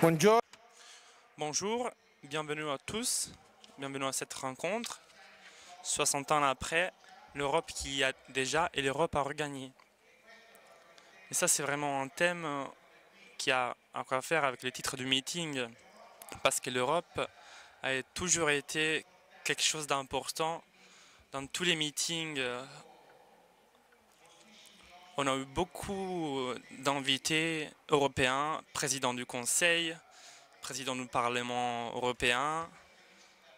Buongiorno. Bonjour, bienvenue à tous, bienvenue à cette rencontre. 60 ans après, l'Europe qui y a déjà et l'Europe à regagner. Et ça, c'est vraiment un thème qui a à quoi faire avec le titre du meeting, parce que l'Europe a toujours été quelque chose d'important dans tous les meetings. On a eu beaucoup d'invités européens, président du Conseil, président du Parlement européen.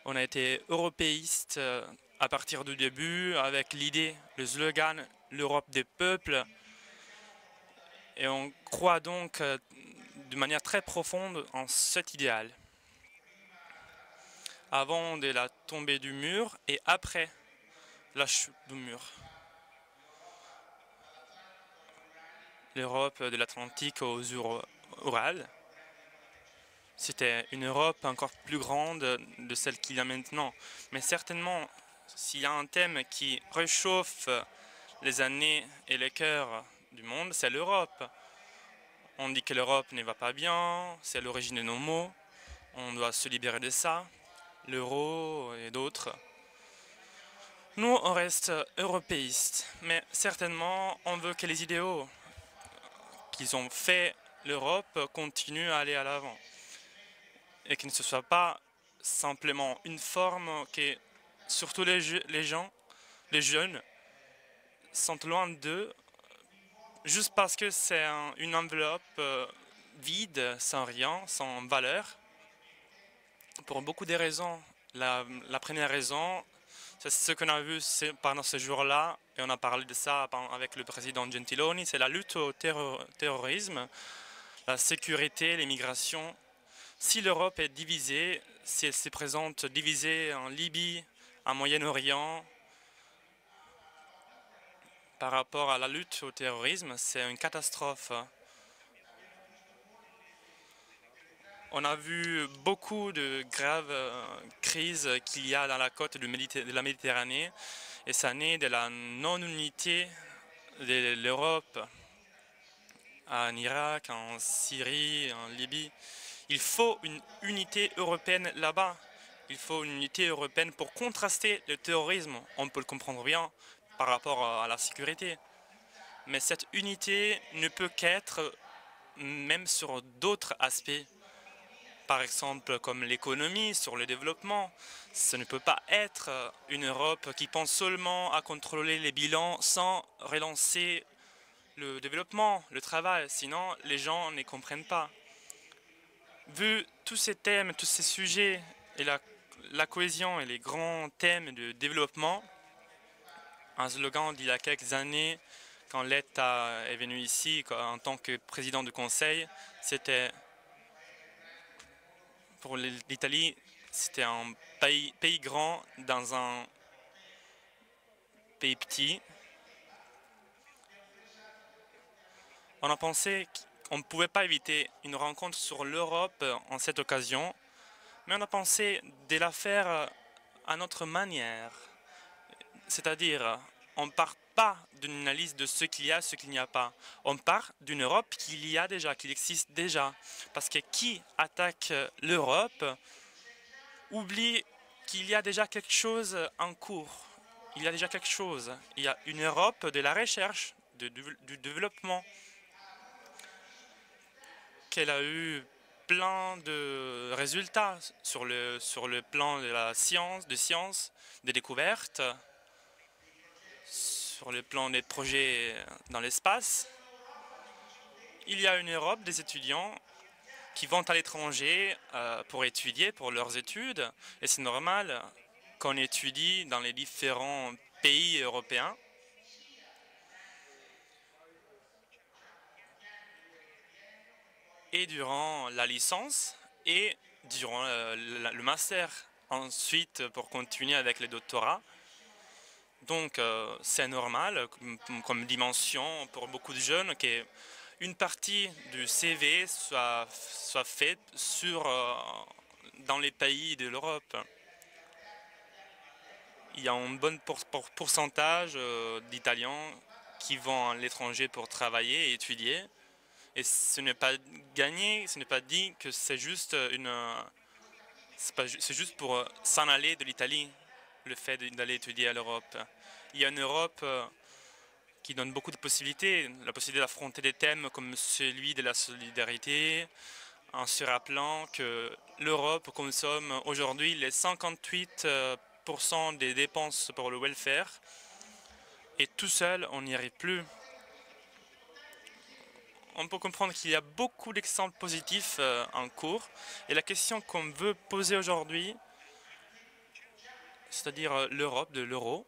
On a été européiste à partir du début avec l'idée, le slogan, l'Europe des peuples. Et on croit donc de manière très profonde en cet idéal. Avant de la tombée du mur et après la chute du mur. L'Europe de l'Atlantique aux Urals, c'était une Europe encore plus grande de celle qu'il y a maintenant. Mais certainement, s'il y a un thème qui réchauffe les années et les cœurs du monde, c'est l'Europe. On dit que l'Europe ne va pas bien, c'est à l'origine de nos maux, on doit se libérer de ça, l'euro et d'autres. Nous, on reste européistes, mais certainement, on veut que les idéaux qu'ils ont fait l'Europe continuent à aller à l'avant. Et que ce ne soit pas simplement une forme que surtout les gens, les jeunes, sont loin d'eux juste parce que c'est une enveloppe vide, sans rien, sans valeur, pour beaucoup de raisons. La première raison, c'est ce qu'on a vu pendant ce jour-là, et on a parlé de ça avec le président Gentiloni, c'est la lutte au terrorisme, la sécurité, l'immigration. Si l'Europe est divisée, si elle se présente divisée en Libye, en Moyen-Orient, par rapport à la lutte au terrorisme, c'est une catastrophe. On a vu beaucoup de graves crises qu'il y a dans la côte de la Méditerranée et ça naît de la non-unité de l'Europe en Irak, en Syrie, en Libye. Il faut une unité européenne là-bas. Il faut une unité européenne pour contraster le terrorisme. On peut le comprendre bien par rapport à la sécurité. Mais cette unité ne peut qu'être même sur d'autres aspects. Par exemple, comme l'économie, sur le développement. Ce ne peut pas être une Europe qui pense seulement à contrôler les bilans sans relancer le développement, le travail. Sinon, les gens ne comprennent pas. Vu tous ces thèmes, tous ces sujets et la cohésion et les grands thèmes de développement, un slogan d'il y a quelques années, quand l'État est venu ici en tant que président du Conseil, c'était pour l'Italie, c'était un pays grand dans un pays petit. On a pensé qu'on ne pouvait pas éviter une rencontre sur l'Europe en cette occasion, mais on a pensé de la faire à notre manière. C'est-à-dire, on ne part pas d'une analyse de ce qu'il y a, ce qu'il n'y a pas. On part d'une Europe qu'il y a déjà, qu'il existe déjà. Parce que qui attaque l'Europe oublie qu'il y a déjà quelque chose en cours. Il y a déjà quelque chose. Il y a une Europe de la recherche, du développement, qu'elle a eu plein de résultats sur le plan de la science, des découvertes, sur le plan des projets dans l'espace. Il y a une Europe des étudiants qui vont à l'étranger pour étudier, pour leurs études, et c'est normal qu'on étudie dans les différents pays européens. Et durant la licence et durant le master. Ensuite, pour continuer avec le doctorat. Donc, c'est normal comme dimension pour beaucoup de jeunes qu'une partie du CV soit faite dans les pays de l'Europe. Il y a un bon pourcentage d'Italiens qui vont à l'étranger pour travailler et étudier. Et ce n'est pas gagné, ce n'est pas dit que c'est juste c'est juste pour s'en aller de l'Italie, le fait d'aller étudier à l'Europe. Il y a une Europe qui donne beaucoup de possibilités, la possibilité d'affronter des thèmes comme celui de la solidarité, en se rappelant que l'Europe consomme aujourd'hui les 58% des dépenses pour le welfare, et tout seul, on n'y arrive plus. On peut comprendre qu'il y a beaucoup d'exemples positifs en cours, et la question qu'on veut poser aujourd'hui, c'est-à-dire l'Europe de l'euro,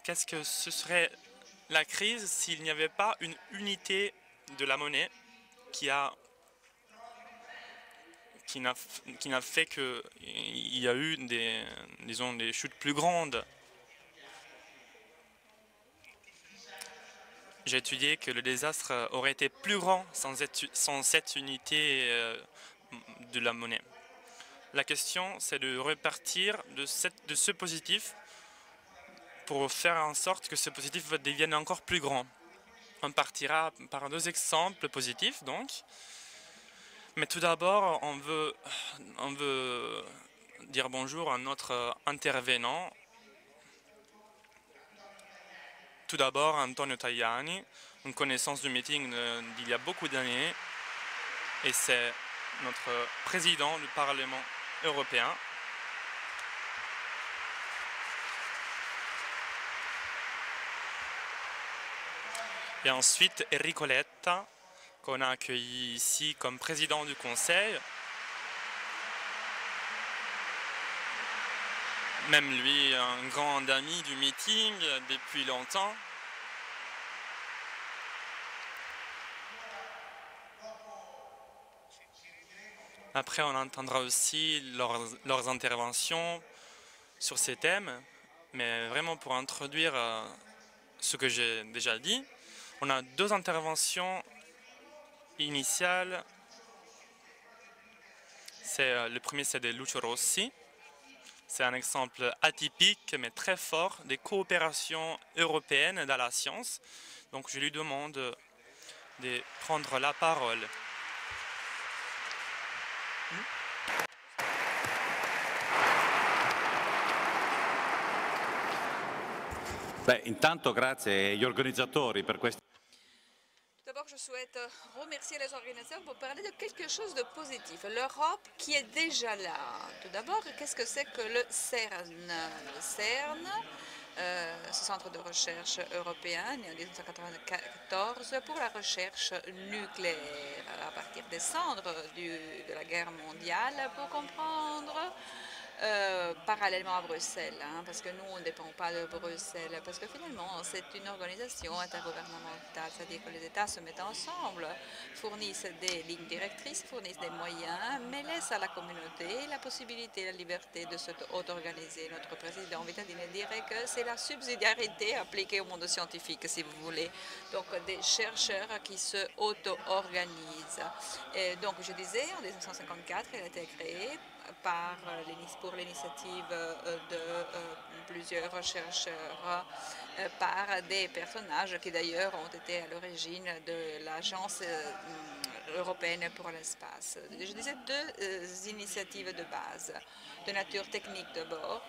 qu'est-ce que ce serait la crise s'il n'y avait pas une unité de la monnaie qui n'a fait qu'il y a eu disons, des chutes plus grandes. J'ai étudié que le désastre aurait été plus grand sans cette unité de la monnaie. La question, c'est de repartir de ce positif pour faire en sorte que ce positif devienne encore plus grand. On partira par 2 exemples positifs, donc. Mais tout d'abord, on veut dire bonjour à notre intervenant. Tout d'abord, Antonio Tajani, une connaissance du meeting d'il y a beaucoup d'années, et c'est notre président du Parlement européen. Et ensuite, Enrico Letta, qu'on a accueilli ici comme président du Conseil. Même lui, un grand ami du meeting depuis longtemps. Après, on entendra aussi leurs interventions sur ces thèmes, mais vraiment pour introduire ce que j'ai déjà dit, on a 2 interventions initiales. Le premier, c'est de Lucio Rossi. C'est un exemple atypique, mais très fort, des coopérations européennes dans la science. Donc, je lui demande de prendre la parole. Beh, intanto grazie agli organizzatori per questo. Tout d'abord, je souhaite remercier les organisateurs pour parler de quelque chose de positif. L'Europe qui est déjà là. Tout d'abord, qu'est-ce que c'est que le CERN? Le CERN, ce centre de recherche européen, né en 1994 pour la recherche nucléaire, à partir des cendres de la guerre mondiale, pour comprendre. Parallèlement à Bruxelles, hein, parce que nous, on ne dépend pas de Bruxelles, parce que finalement, c'est une organisation intergouvernementale, c'est-à-dire que les États se mettent ensemble, fournissent des lignes directrices, fournissent des moyens, mais laissent à la communauté la possibilité, la liberté de s'auto-organiser. Notre président Vitadine dirait que c'est la subsidiarité appliquée au monde scientifique, si vous voulez. Donc, des chercheurs qui se auto-organisent. Donc, je disais, en 1954, elle a été créée pour l'initiative de plusieurs chercheurs, par des personnages qui d'ailleurs ont été à l'origine de l'Agence européenne pour l'espace. Je disais 2 initiatives de base, de nature technique d'abord,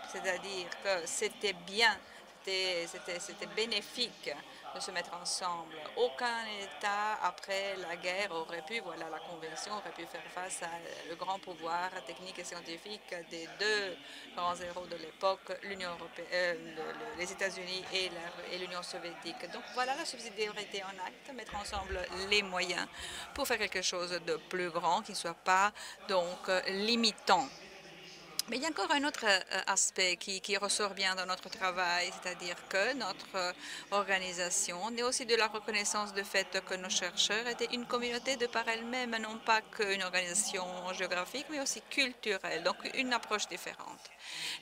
c'est-à-dire que c'était bien, c'était bénéfique de se mettre ensemble. Aucun État, après la guerre, aurait pu, voilà, la Convention aurait pu faire face à le grand pouvoir technique et scientifique des 2 grands héros de l'époque, l'Union européenne, les États-Unis et l'Union soviétique. Donc voilà la subsidiarité en acte, mettre ensemble les moyens pour faire quelque chose de plus grand qui ne soit pas donc limitant. Mais il y a encore un autre aspect qui ressort bien dans notre travail, c'est-à-dire que notre organisation est aussi de la reconnaissance du fait que nos chercheurs étaient une communauté de par elle-même, non pas qu'une organisation géographique, mais aussi culturelle, donc une approche différente.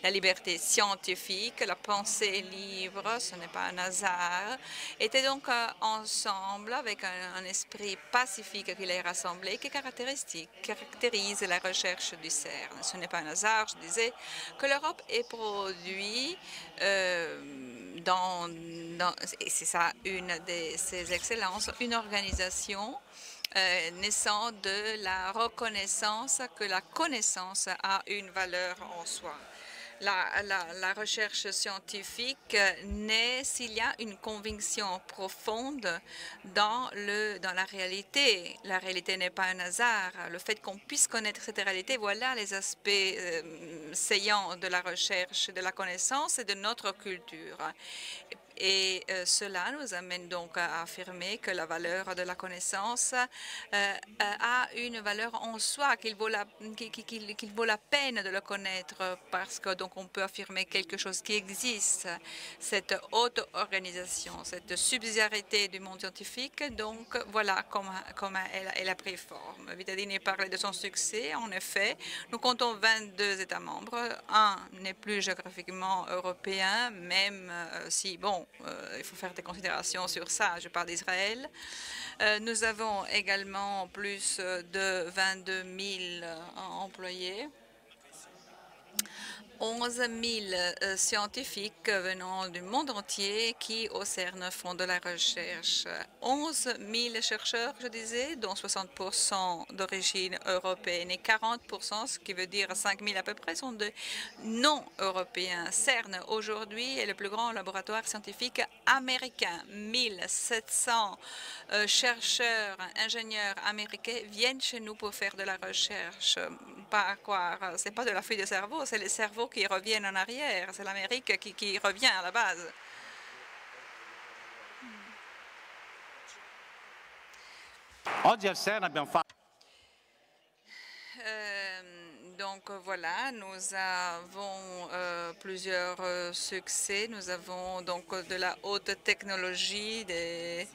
La liberté scientifique, la pensée libre, ce n'est pas un hasard, étaient donc ensemble avec un esprit pacifique qui les rassemblait, qui caractérise la recherche du CERN. Ce n'est pas un hasard, je disais, que l'Europe est produit et c'est ça une de ses excellences, une organisation naissant de la reconnaissance que la connaissance a une valeur en soi. La recherche scientifique naît s'il y a une conviction profonde dans la réalité. La réalité n'est pas un hasard. Le fait qu'on puisse connaître cette réalité, voilà les aspects saillants de la recherche, de la connaissance et de notre culture. Et cela nous amène donc à affirmer que la valeur de la connaissance a une valeur en soi, qu'il vaut la peine de le connaître parce que donc on peut affirmer quelque chose qui existe. Cette haute organisation, cette subsidiarité du monde scientifique, donc voilà comment elle a pris forme. Vittadini parlait de son succès. En effet, nous comptons 22 États membres. Un n'est plus géographiquement européen, même si, bon, il faut faire des considérations sur ça. Je parle d'Israël. Nous avons également plus de 22 000 employés. 11 000 scientifiques venant du monde entier qui, au CERN, font de la recherche. 11 000 chercheurs, je disais, dont 60% d'origine européenne et 40%, ce qui veut dire 5 000 à peu près, sont de non-européens. CERN, aujourd'hui, est le plus grand laboratoire scientifique américain. 1700 chercheurs, ingénieurs américains viennent chez nous pour faire de la recherche. Pas à croire, c'est pas de la fuite de cerveau, c'est les cerveaux qui reviennent en arrière. C'est l'Amérique qui revient à la base. Oggi al CERN abbiamo fatto. Donc voilà, nous avons plusieurs succès. Nous avons donc de la haute technologie, des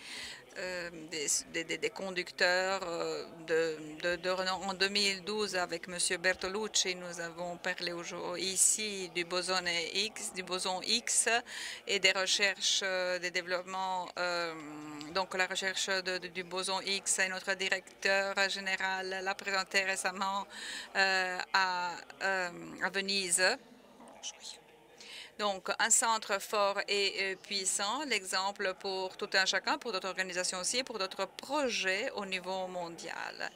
conducteurs de renom. En 2012, avec M. Bertolucci, nous avons parlé ici du boson X et des recherches, des développements. Donc la recherche du boson X et notre directeur général l'a présenté récemment à Venise. Donc, un centre fort et puissant, l'exemple pour tout un chacun, pour d'autres organisations aussi, pour d'autres projets au niveau mondial.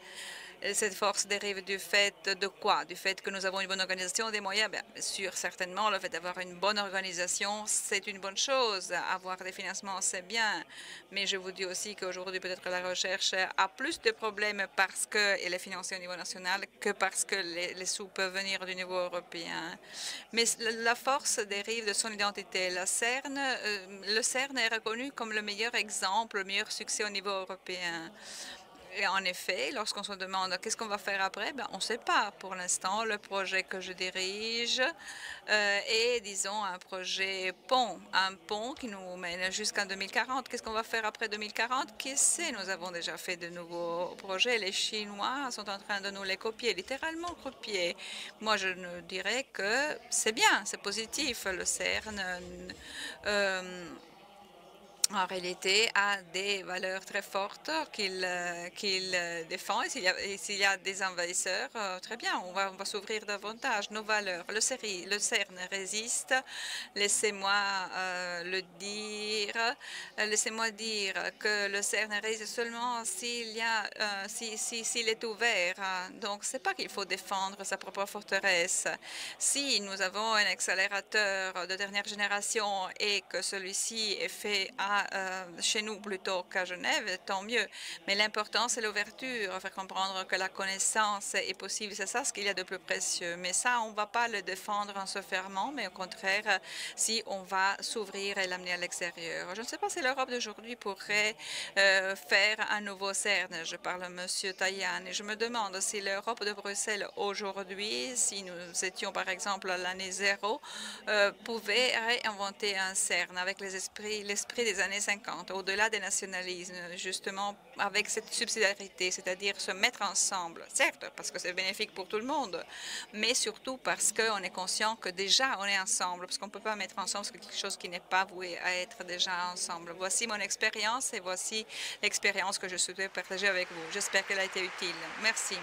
Cette force dérive du fait de quoi? Du fait que nous avons une bonne organisation, des moyens? Bien sûr, certainement, le fait d'avoir une bonne organisation, c'est une bonne chose. Avoir des financements, c'est bien. Mais je vous dis aussi qu'aujourd'hui, peut-être la recherche a plus de problèmes parce qu'elle est financée au niveau national que parce que les sous peuvent venir du niveau européen. Mais la force dérive de son identité. Le CERN est reconnu comme le meilleur exemple, le meilleur succès au niveau européen. Et en effet, lorsqu'on se demande qu'est-ce qu'on va faire après, ben, on ne sait pas. Pour l'instant, le projet que je dirige est, disons, un projet pont, un pont qui nous mène jusqu'en 2040. Qu'est-ce qu'on va faire après 2040? Qui sait? Nous avons déjà fait de nouveaux projets. Les Chinois sont en train de nous les copier, littéralement copier. Moi, je ne dirais que c'est bien, c'est positif. Le CERN en réalité, a des valeurs très fortes qu'il défend. Et s'il y a des envahisseurs, très bien, on va s'ouvrir davantage. Nos valeurs, le CERN résiste. Laissez-moi le dire. Laissez-moi dire que le CERN résiste seulement s'il est ouvert. Donc, c'est pas qu'il faut défendre sa propre forteresse. Si nous avons un accélérateur de dernière génération et que celui-ci est fait chez nous plutôt qu'à Genève, tant mieux. Mais l'important, c'est l'ouverture, faire comprendre que la connaissance est possible. C'est ça ce qu'il y a de plus précieux. Mais ça, on ne va pas le défendre en se fermant, mais au contraire, si on va s'ouvrir et l'amener à l'extérieur. Je ne sais pas si l'Europe d'aujourd'hui pourrait faire un nouveau CERN. Je parle à M. Tajani. Je me demande si l'Europe de Bruxelles aujourd'hui, si nous étions par exemple à l'année zéro, pouvait réinventer un CERN avec l'esprit des années 50, au-delà des nationalismes, justement avec cette subsidiarité, c'est-à-dire se mettre ensemble, certes, parce que c'est bénéfique pour tout le monde, mais surtout parce qu'on est conscient que déjà on est ensemble, parce qu'on ne peut pas mettre ensemble quelque chose qui n'est pas voué à être déjà ensemble. Voici mon expérience et voici l'expérience que je souhaitais partager avec vous. J'espère qu'elle a été utile. Merci.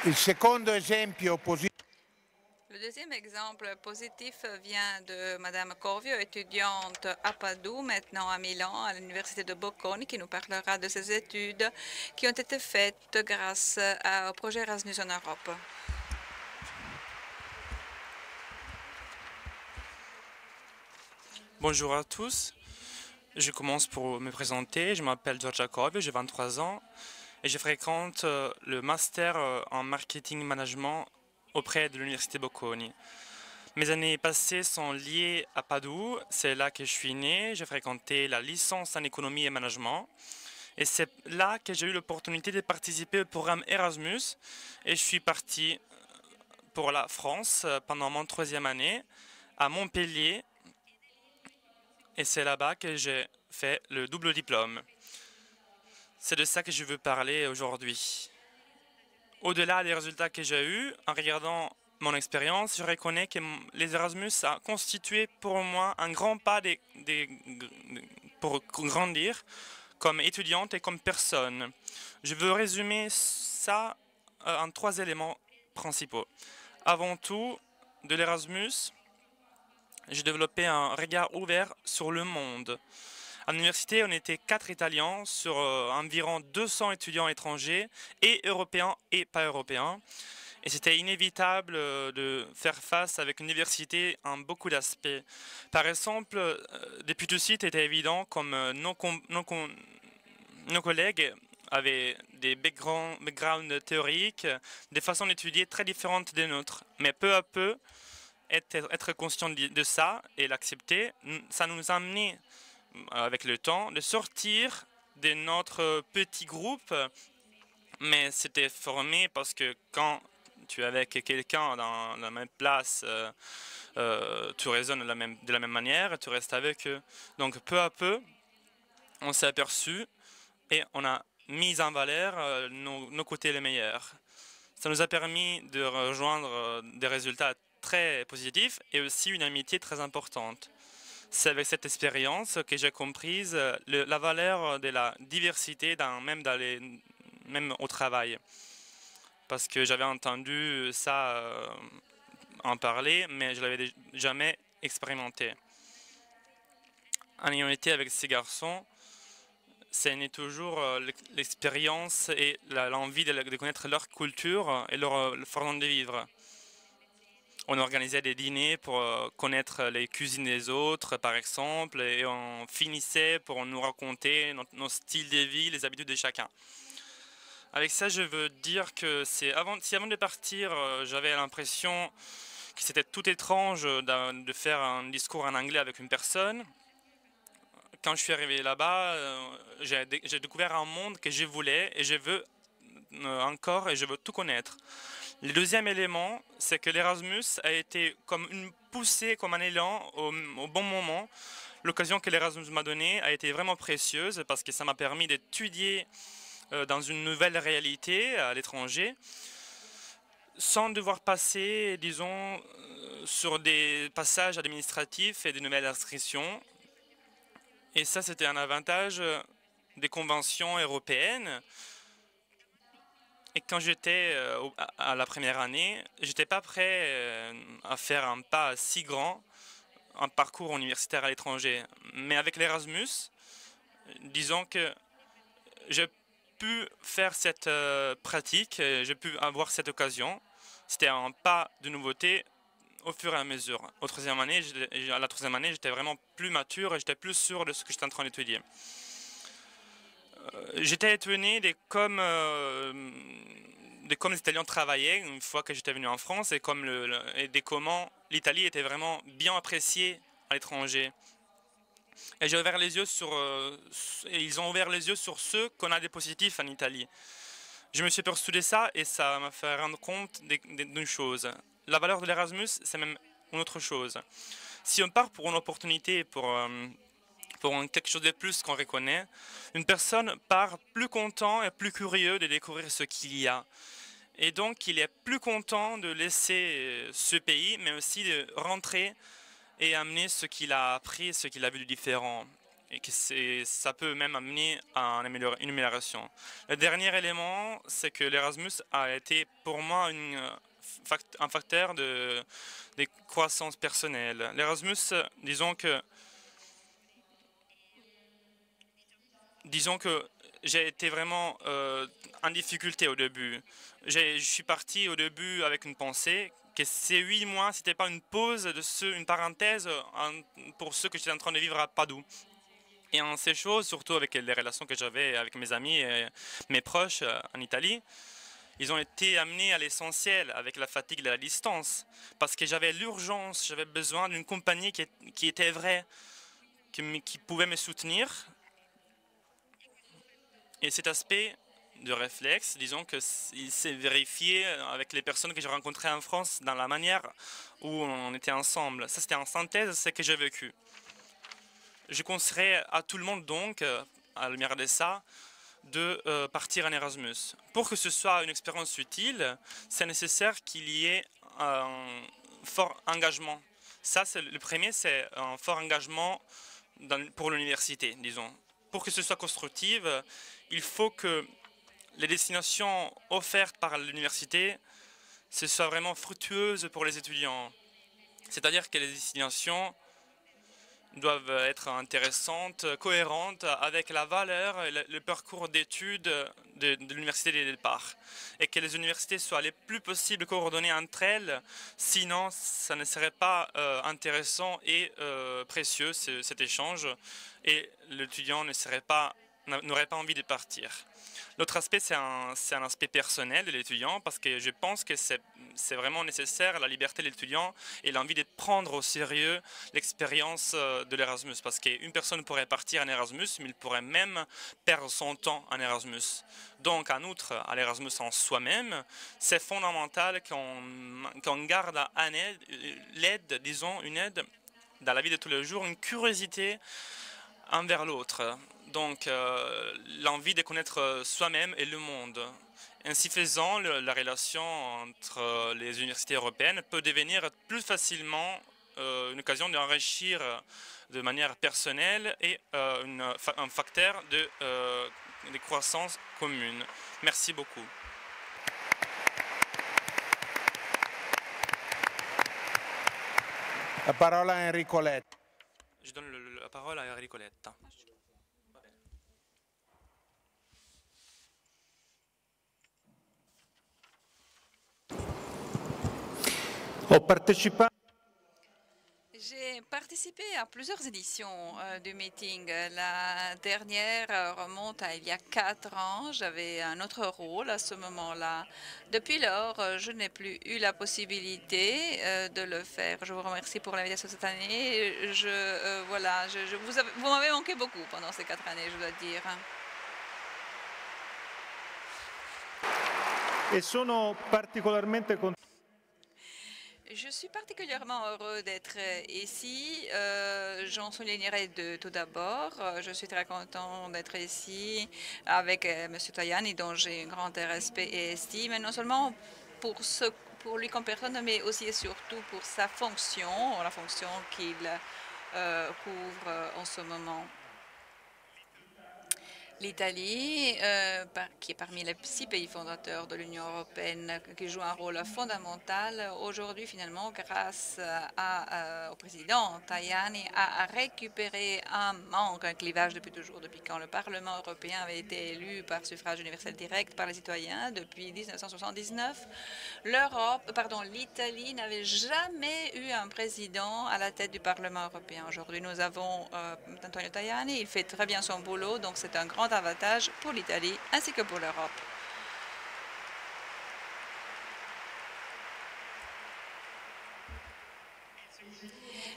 Il secondo esempio positivo. Le deuxième exemple positif vient de Madame Corvio, étudiante à Padoue, maintenant à Milan, à l'université de Bocconi, qui nous parlera de ses études qui ont été faites grâce au projet Erasmus en Europe. Bonjour à tous. Je commence pour me présenter. Je m'appelle Giorgia Corvio, j'ai 23 ans et je fréquente le master en marketing management auprès de l'université Bocconi. Mes années passées sont liées à Padoue, c'est là que je suis né. J'ai fréquenté la licence en économie et management. Et c'est là que j'ai eu l'opportunité de participer au programme Erasmus. Et je suis parti pour la France pendant mon 3e année à Montpellier. Et c'est là-bas que j'ai fait le double diplôme. C'est de ça que je veux parler aujourd'hui. Au-delà des résultats que j'ai eus, en regardant mon expérience, je reconnais que les Erasmus a constitué pour moi un grand pas pour grandir comme étudiante et comme personne. Je veux résumer ça en 3 éléments principaux. Avant tout, de l'Erasmus, j'ai développé un regard ouvert sur le monde. À l'université, on était 4 Italiens sur environ 200 étudiants étrangers, et européens et pas européens. Et c'était inévitable de faire face avec une université en beaucoup d'aspects. Par exemple, depuis tout de suite, était évident comme nos collègues avaient des backgrounds théoriques, des façons d'étudier très différentes des nôtres. Mais peu à peu, être conscient de ça et l'accepter, ça nous a amené avec le temps, de sortir de notre petit groupe, mais c'était formé parce que quand tu es avec quelqu'un dans la même place, tu raisonnes de la même manière, tu restes avec eux. Donc peu à peu, on s'est aperçu et on a mis en valeur nos côtés les meilleurs. Ça nous a permis de rejoindre des résultats très positifs et aussi une amitié très importante. C'est avec cette expérience que j'ai compris la valeur de la diversité, même au travail. Parce que j'avais entendu ça en parler, mais je ne l'avais jamais expérimenté. En ayant été avec ces garçons, c'est né toujours l'expérience et l'envie de connaître leur culture et leur façon de vivre. On organisait des dîners pour connaître les cuisines des autres, par exemple, et on finissait pour nous raconter nos styles de vie, les habitudes de chacun. Avec ça, je veux dire que si avant de partir, j'avais l'impression que c'était tout étrange de faire un discours en anglais avec une personne. Quand je suis arrivé là-bas, j'ai découvert un monde que je voulais et je veux encore et je veux tout connaître. Le deuxième élément, c'est que l'Erasmus a été comme une poussée, comme un élan au bon moment. L'occasion que l'Erasmus m'a donnée a été vraiment précieuse parce que ça m'a permis d'étudier dans une nouvelle réalité à l'étranger, sans devoir passer, disons, sur des passages administratifs et des nouvelles inscriptions. Et ça, c'était un avantage des conventions européennes. Et quand j'étais à la première année, j'étais pas prêt à faire un pas si grand, un parcours universitaire à l'étranger. Mais avec l'Erasmus, disons que j'ai pu faire cette pratique, j'ai pu avoir cette occasion. C'était un pas de nouveauté au fur et à mesure. À la 3e année, j'étais vraiment plus mature et j'étais plus sûr de ce que j'étais en train d'étudier. J'étais étonné de comme les Italiens travaillaient une fois que j'étais venu en France et de comment l'Italie était vraiment bien appréciée à l'étranger. Et j'ai ouvert les yeux et ils ont ouvert les yeux sur ceux qu'on a des positifs en Italie. Je me suis aperçu de ça et ça m'a fait rendre compte d'une chose. La valeur de l'Erasmus, c'est même une autre chose. Si on part pour une opportunité, pour quelque chose de plus qu'on reconnaît, une personne part plus content et plus curieux de découvrir ce qu'il y a. Et donc, il est plus content de laisser ce pays, mais aussi de rentrer et amener ce qu'il a appris, ce qu'il a vu de différent. et que ça peut même amener à une amélioration. Le dernier élément, c'est que l'Erasmus a été pour moi un facteur de croissance personnelle. L'Erasmus, disons que j'ai été vraiment en difficulté au début. Je suis parti au début avec une pensée que ces 8 mois, c'était pas une pause, une parenthèse pour ce que j'étais en train de vivre à Padoue. Et en ces choses, surtout avec les relations que j'avais avec mes amis et mes proches en Italie, ils ont été amenés à l'essentiel avec la fatigue de la distance. Parce que j'avais l'urgence, j'avais besoin d'une compagnie qui était vraie, qui pouvait me soutenir. Et cet aspect de réflexe, disons qu'il s'est vérifié avec les personnes que j'ai rencontrées en France dans la manière où on était ensemble. Ça, c'était en synthèse ce que j'ai vécu. Je conseillerais à tout le monde donc, à la lumière de ça, de partir en Erasmus. Pour que ce soit une expérience utile, c'est nécessaire qu'il y ait un fort engagement. Ça, le premier, c'est un fort engagement pour l'université, disons. Pour que ce soit constructif, il faut que les destinations offertes par l'université ce soient vraiment fructueuses pour les étudiants. C'est-à-dire que les destinations doivent être intéressantes, cohérentes avec la valeur et le parcours d'études de l'université dès le départ. Et que les universités soient les plus possible coordonnées entre elles, sinon ça ne serait pas intéressant et précieux cet échange et l'étudiant n'aurait pas envie de partir. L'autre aspect, c'est un aspect personnel de l'étudiant parce que je pense que c'est vraiment nécessaire la liberté de l'étudiant et l'envie de prendre au sérieux l'expérience de l'Erasmus. Parce qu'une personne pourrait partir en Erasmus, mais il pourrait même perdre son temps en Erasmus. Donc, en outre, à l'Erasmus en soi-même, c'est fondamental qu'on garde une aide dans la vie de tous les jours, une curiosité envers l'autre. Donc, l'envie de connaître soi-même et le monde. Ainsi faisant, la relation entre les universités européennes peut devenir plus facilement une occasion d'enrichir de manière personnelle et un facteur de croissance commune. Merci beaucoup. La parole à Enrico Letta. Je donne la parole à Enrico Letta. J'ai participé à plusieurs éditions du meeting. La dernière remonte à il y a 4 ans. J'avais un autre rôle à ce moment-là. Depuis lors, je n'ai plus eu la possibilité de le faire. Je vous remercie pour l'invitation cette année. Voilà, vous m'avez manqué beaucoup pendant ces 4 années, je dois dire. Je suis particulièrement heureux d'être ici. J'en soulignerai deux. Tout d'abord, je suis très content d'être ici avec M. Tajani, dont j'ai un grand respect et estime, non seulement pour lui comme personne, mais aussi et surtout pour sa fonction, la fonction qu'il couvre en ce moment. L'Italie, qui est parmi les 6 pays fondateurs de l'Union européenne, qui joue un rôle fondamental aujourd'hui, finalement, grâce au président Tajani, a récupéré un manque, un clivage depuis toujours, depuis quand le Parlement européen avait été élu par suffrage universel direct par les citoyens depuis 1979. L'Italie n'avait jamais eu un président à la tête du Parlement européen. Aujourd'hui, nous avons Antonio Tajani, il fait très bien son boulot, donc c'est un grand avantage pour l'Italie ainsi que pour l'Europe.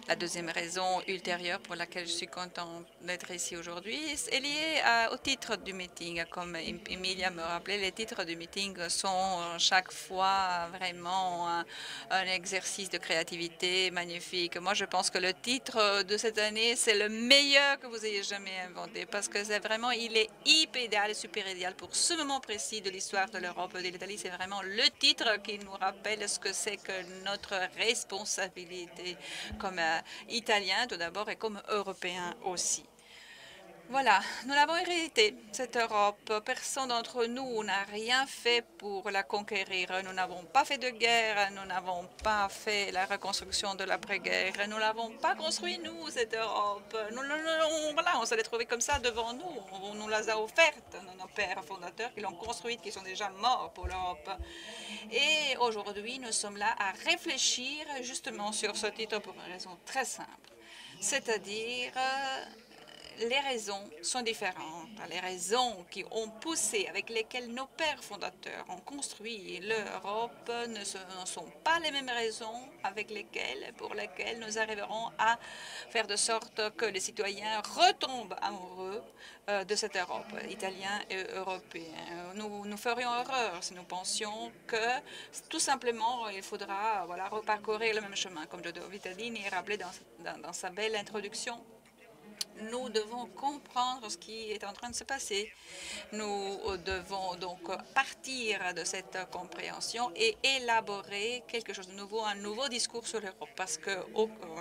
La deuxième raison ultérieure pour laquelle je suis contente d'être ici aujourd'hui est liée au titre du meeting. Comme Emilia me rappelait, les titres du meeting sont chaque fois vraiment un exercice de créativité magnifique. Moi, je pense que le titre de cette année, c'est le meilleur que vous ayez jamais inventé parce que c'est vraiment, il est hyper idéal et super idéal pour ce moment précis de l'histoire de l'Europe et de l'Italie. C'est vraiment le titre qui nous rappelle ce que c'est que notre responsabilité comme Italien tout d'abord et comme Européen aussi. Voilà, nous l'avons héritée, cette Europe. Personne d'entre nous n'a rien fait pour la conquérir. Nous n'avons pas fait de guerre, nous n'avons pas fait la reconstruction de l'après-guerre. Nous ne l'avons pas construit, nous, cette Europe. Voilà, on se l'est trouvée comme ça devant nous. On nous l'a offerte, nos pères fondateurs qui l'ont construite, qui sont déjà morts pour l'Europe. Et aujourd'hui, nous sommes là à réfléchir justement sur ce titre pour une raison très simple. C'est-à-dire les raisons sont différentes. Les raisons qui ont poussé, avec lesquelles nos pères fondateurs ont construit l'Europe ne sont pas les mêmes raisons pour lesquelles nous arriverons à faire de sorte que les citoyens retombent amoureux de cette Europe, italiens et européens. Nous ferions erreur si nous pensions que tout simplement il faudra reparcourir le même chemin, comme Giorgio Vitalini rappelait dans sa belle introduction. Nous devons comprendre ce qui est en train de se passer. Nous devons donc partir de cette compréhension et élaborer quelque chose de nouveau, un nouveau discours sur l'Europe. Parce que,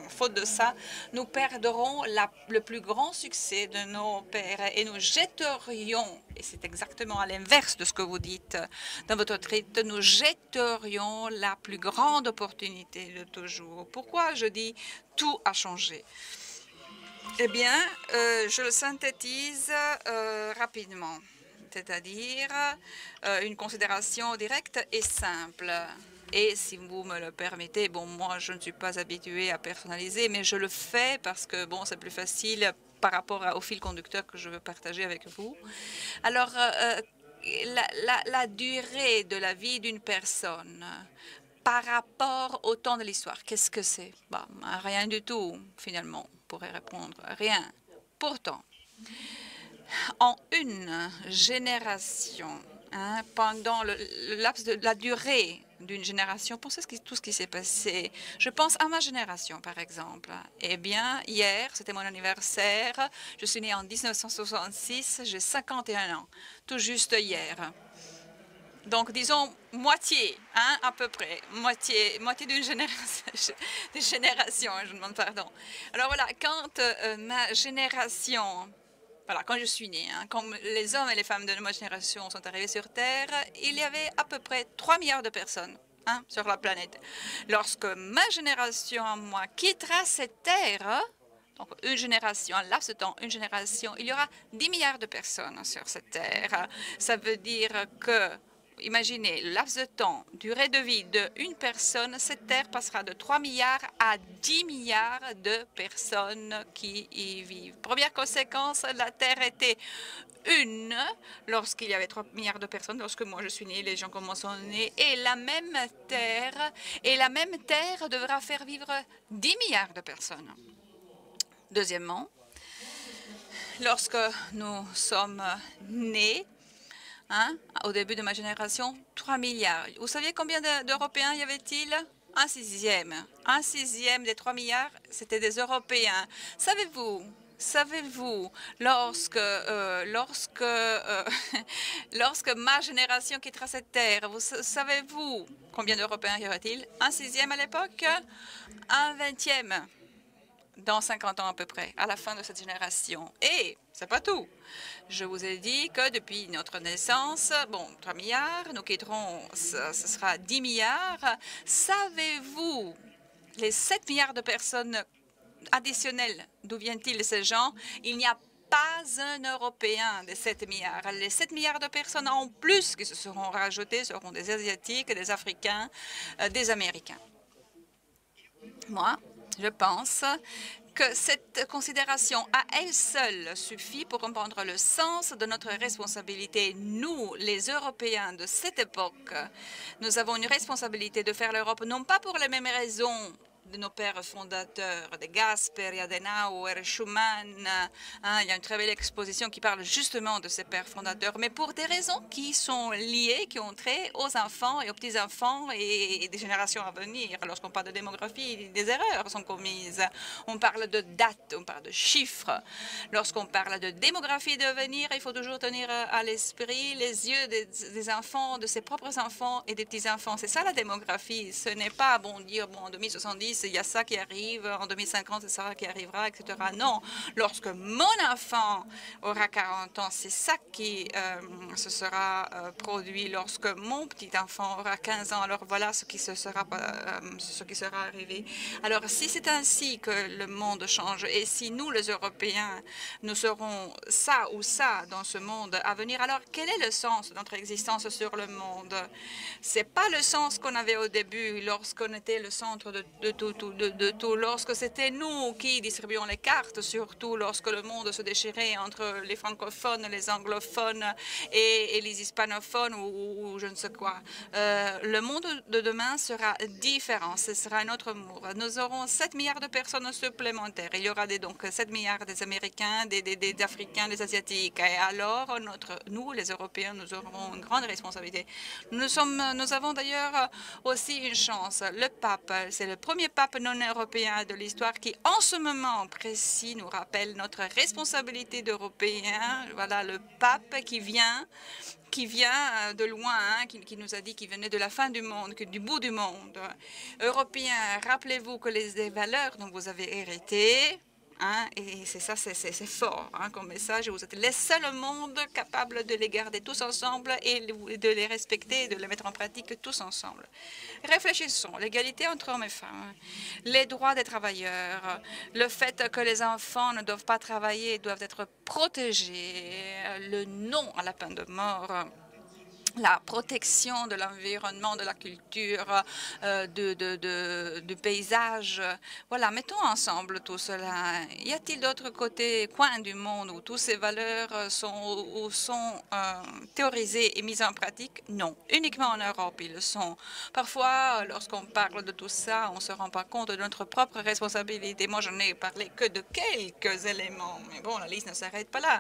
faute de ça, nous perdrons le plus grand succès de nos pères et nous jetterions, et c'est exactement à l'inverse de ce que vous dites dans votre tweet, nous jetterions la plus grande opportunité de toujours. Pourquoi je dis tout a changé? Eh bien, je le synthétise rapidement, c'est-à-dire une considération directe et simple. Et si vous me le permettez, bon, moi, je ne suis pas habituée à personnaliser, mais je le fais parce que, bon, c'est plus facile par rapport au fil conducteur que je veux partager avec vous. Alors, la durée de la vie d'une personne par rapport au temps de l'histoire, qu'est-ce que c'est? Bah, rien du tout, finalement, on pourrait répondre. Rien. Pourtant, en une génération, pendant le laps de la durée d'une génération, pensez à tout ce qui s'est passé. Je pense à ma génération, par exemple. Eh bien, hier, c'était mon anniversaire. Je suis née en 1966, j'ai 51 ans, tout juste hier. Donc, disons moitié, à peu près, moitié d'une génération, je demande pardon. Alors voilà, quand ma génération, voilà, quand je suis née, quand les hommes et les femmes de ma génération sont arrivés sur Terre, il y avait à peu près 3 milliards de personnes sur la planète. Lorsque ma génération, moi, quittera cette Terre, donc une génération, un laps de temps, une génération, il y aura 10 milliards de personnes sur cette Terre. Ça veut dire que imaginez, le laps de temps, durée de vie d'une personne, cette Terre passera de 3 milliards à 10 milliards de personnes qui y vivent. Première conséquence, la Terre était une lorsqu'il y avait 3 milliards de personnes, lorsque moi je suis née, les gens commencent à naître, et la même Terre devra faire vivre 10 milliards de personnes. Deuxièmement, lorsque nous sommes nés, au début de ma génération, 3 milliards. Vous saviez combien d'Européens y avait-il? Un sixième. Un sixième des 3 milliards, c'était des Européens. Savez-vous, lorsque ma génération quittera cette terre, savez-vous combien d'Européens y aura-t-il? Un sixième à l'époque? Un vingtième dans 50 ans à peu près, à la fin de cette génération. Et c'est pas tout. Je vous ai dit que depuis notre naissance, bon, 3 milliards, nous quitterons, ce sera 10 milliards. Savez-vous les 7 milliards de personnes additionnelles, d'où viennent-ils ces gens? Il n'y a pas un Européen des 7 milliards. Les 7 milliards de personnes en plus qui se seront rajoutées seront des Asiatiques, des Africains, des Américains. Moi, je pense que cette considération à elle seule suffit pour comprendre le sens de notre responsabilité. Nous, les Européens de cette époque, nous avons une responsabilité de faire l'Europe non pas pour les mêmes raisons de nos pères fondateurs, de Gasperi, Adenauer, Schuman. Il y a une très belle exposition qui parle justement de ces pères fondateurs, mais pour des raisons qui sont liées, qui ont trait aux enfants et aux petits-enfants et des générations à venir. Lorsqu'on parle de démographie, des erreurs sont commises. On parle de dates, on parle de chiffres. Lorsqu'on parle de démographie de venir, il faut toujours tenir à l'esprit les yeux des enfants, de ses propres enfants et des petits-enfants. C'est ça la démographie. Ce n'est pas, bon, dire, bon, en 2070, 2026, il y a ça qui arrive, en 2050, c'est ça qui arrivera, etc. Non, lorsque mon enfant aura 40 ans, c'est ça qui se sera produit. Lorsque mon petit-enfant aura 15 ans, alors voilà ce qui sera arrivé. Alors, si c'est ainsi que le monde change, et si nous, les Européens, nous serons ça ou ça dans ce monde à venir, alors quel est le sens de notre existence sur le monde? C'est pas le sens qu'on avait au début, lorsqu'on était le centre de tout, lorsque c'était nous qui distribuions les cartes, surtout lorsque le monde se déchirait entre les francophones, les anglophones et les hispanophones ou je ne sais quoi. Le monde de demain sera différent, ce sera un autre monde. Nous aurons 7 milliards de personnes supplémentaires. Il y aura donc 7 milliards des Américains, des Africains, des Asiatiques. Et alors, nous, les Européens, nous aurons une grande responsabilité. Nous avons d'ailleurs aussi une chance. Le pape, c'est le premier pape non européen de l'histoire qui, en ce moment précis, nous rappelle notre responsabilité d'Européens. Voilà, le pape qui vient de loin, hein, qui nous a dit qu'il venait de la fin du monde, du bout du monde. Européens, rappelez-vous que les valeurs dont vous avez hérité, hein, et c'est ça, c'est fort hein, comme message, vous êtes les seuls au monde capables de les garder tous ensemble et de les respecter et de les mettre en pratique tous ensemble. Réfléchissons, l'égalité entre hommes et femmes, les droits des travailleurs, le fait que les enfants ne doivent pas travailler, doivent être protégés, le non à la peine de mort, la protection de l'environnement, de la culture, du paysage. Voilà, mettons ensemble tout cela. Y a-t-il d'autres coins du monde où toutes ces valeurs sont théorisées et mises en pratique? Non, uniquement en Europe, ils le sont. Parfois, lorsqu'on parle de tout ça, on ne se rend pas compte de notre propre responsabilité. Moi, je n'ai parlé que de quelques éléments, mais bon, la liste ne s'arrête pas là.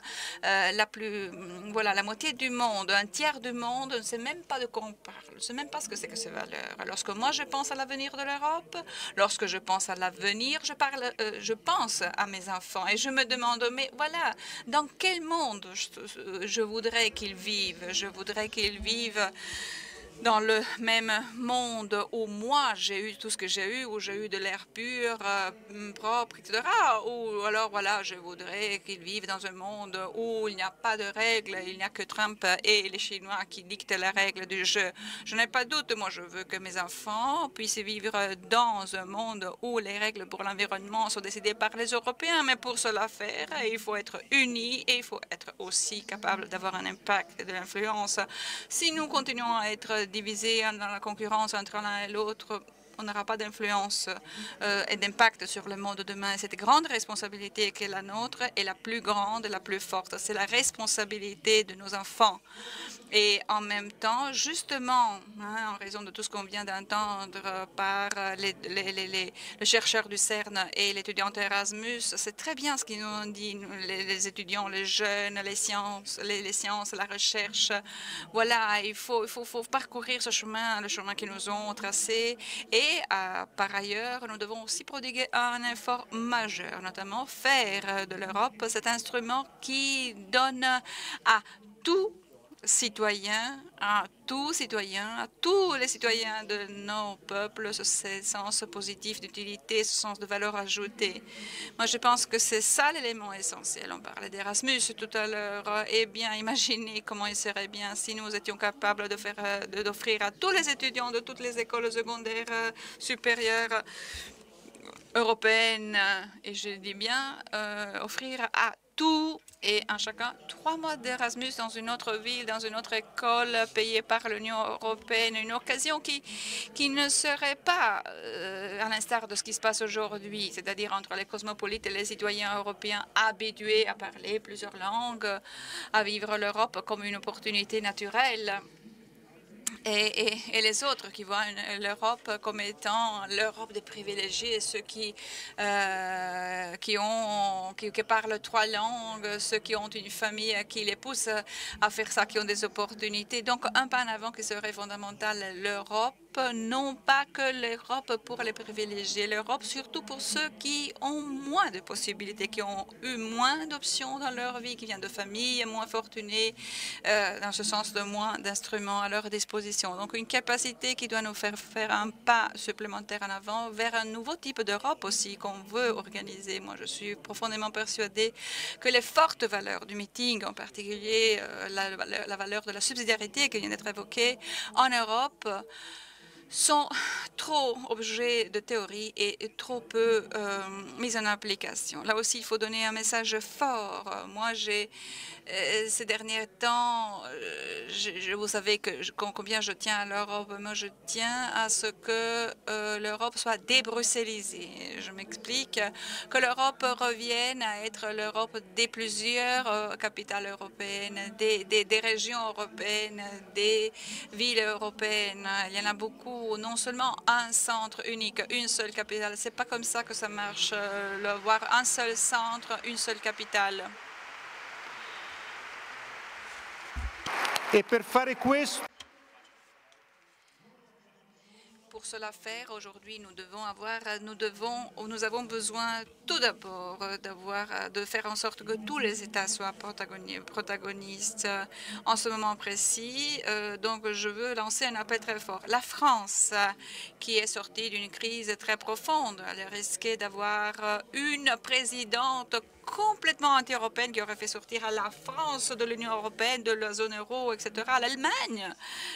Voilà, la moitié du monde, un tiers du monde, ne sait même pas de quoi on parle, ne sait même pas ce que c'est que ces valeurs. Lorsque moi je pense à l'avenir de l'Europe, lorsque je pense à l'avenir, je pense à mes enfants et je me demande, mais voilà, dans quel monde je voudrais qu'ils vivent? Je voudrais qu'ils vivent dans le même monde où moi j'ai eu tout ce que j'ai eu, où j'ai eu de l'air pur, propre, etc. Ou alors voilà, je voudrais qu'ils vivent dans un monde où il n'y a pas de règles, il n'y a que Trump et les Chinois qui dictent les règles du jeu. Je n'ai pas de doute, moi je veux que mes enfants puissent vivre dans un monde où les règles pour l'environnement sont décidées par les Européens, mais pour cela faire, il faut être unis et il faut être aussi capable d'avoir un impact et de l'influence. Si nous continuons à être divisés dans la concurrence entre l'un et l'autre, on n'aura pas d'influence et d'impact sur le monde de demain. Cette grande responsabilité qui est la nôtre est la plus grande, la plus forte. C'est la responsabilité de nos enfants. Et en même temps, justement, hein, en raison de tout ce qu'on vient d'entendre par le chercheur du CERN et l'étudiante Erasmus, c'est très bien ce qu'ils nous ont dit, les étudiants, les jeunes, les sciences, la recherche. Voilà, il faut parcourir ce chemin, le chemin qu'ils nous ont tracé. Et par ailleurs, nous devons aussi prodiguer un effort majeur, notamment faire de l'Europe cet instrument qui donne à tous tous les citoyens de nos peuples ce sens positif d'utilité, ce sens de valeur ajoutée. Moi, je pense que c'est ça l'élément essentiel. On parlait d'Erasmus tout à l'heure. Eh bien, imaginez comment il serait bien si nous étions capables d'offrir à tous les étudiants de toutes les écoles secondaires supérieures européennes, et je dis bien offrir à tout et à chacun 3 mois d'Erasmus dans une autre ville, dans une autre école payée par l'Union européenne, une occasion qui ne serait pas à l'instar de ce qui se passe aujourd'hui, c'est-à-dire entre les cosmopolites et les citoyens européens habitués à parler plusieurs langues, à vivre l'Europe comme une opportunité naturelle. Et les autres qui voient l'Europe comme étant l'Europe des privilégiés, ceux qui parlent 3 langues, ceux qui ont une famille qui les pousse à faire ça, qui ont des opportunités. Donc, un pas en avant qui serait fondamental. L'Europe l'Europe, non pas que l'Europe pour les privilégiés, l'Europe surtout pour ceux qui ont moins de possibilités, qui ont eu moins d'options dans leur vie, qui viennent de familles moins fortunées, dans ce sens de moins d'instruments à leur disposition. Donc une capacité qui doit nous faire faire un pas supplémentaire en avant vers un nouveau type d'Europe aussi qu'on veut organiser. Moi, je suis profondément persuadée que les fortes valeurs du meeting, en particulier la valeur de la subsidiarité qui vient d'être évoquée en Europe, sont trop objets de théorie et trop peu mis en application. Là aussi, il faut donner un message fort. Moi, ces derniers temps, vous savez combien je tiens à l'Europe. Moi, je tiens à ce que l'Europe soit débrussellisée. Je m'explique, que l'Europe revienne à être l'Europe des plusieurs capitales européennes, des régions européennes, des villes européennes. Il y en a beaucoup. Non seulement un centre unique, une seule capitale. C'est pas comme ça que ça marche, voir un seul centre, une seule capitale. E per fare questo Pour cela faire, aujourd'hui, nous avons besoin tout d'abord de faire en sorte que tous les États soient protagonistes en ce moment précis. Donc, je veux lancer un appel très fort. La France, qui est sortie d'une crise très profonde, elle risquait d'avoir une présidente complètement anti-européenne qui aurait fait sortir la France de l'Union européenne, de la zone euro, etc.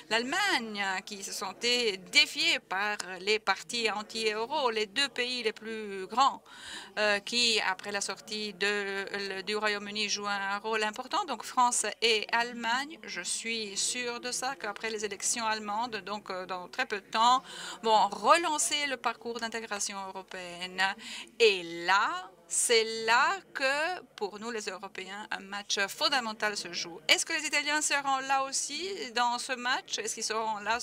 L'Allemagne qui se sentait défiée par les partis anti-euro, les deux pays les plus grands qui, après la sortie du Royaume-Uni, jouent un rôle important. Donc France et Allemagne, je suis sûre de ça, qu'après les élections allemandes, donc dans très peu de temps, vont relancer le parcours d'intégration européenne. Et là, c'est là que, pour nous les Européens, un match fondamental se joue. Est-ce que les Italiens seront là aussi dans ce match? Est-ce qu'ils seront là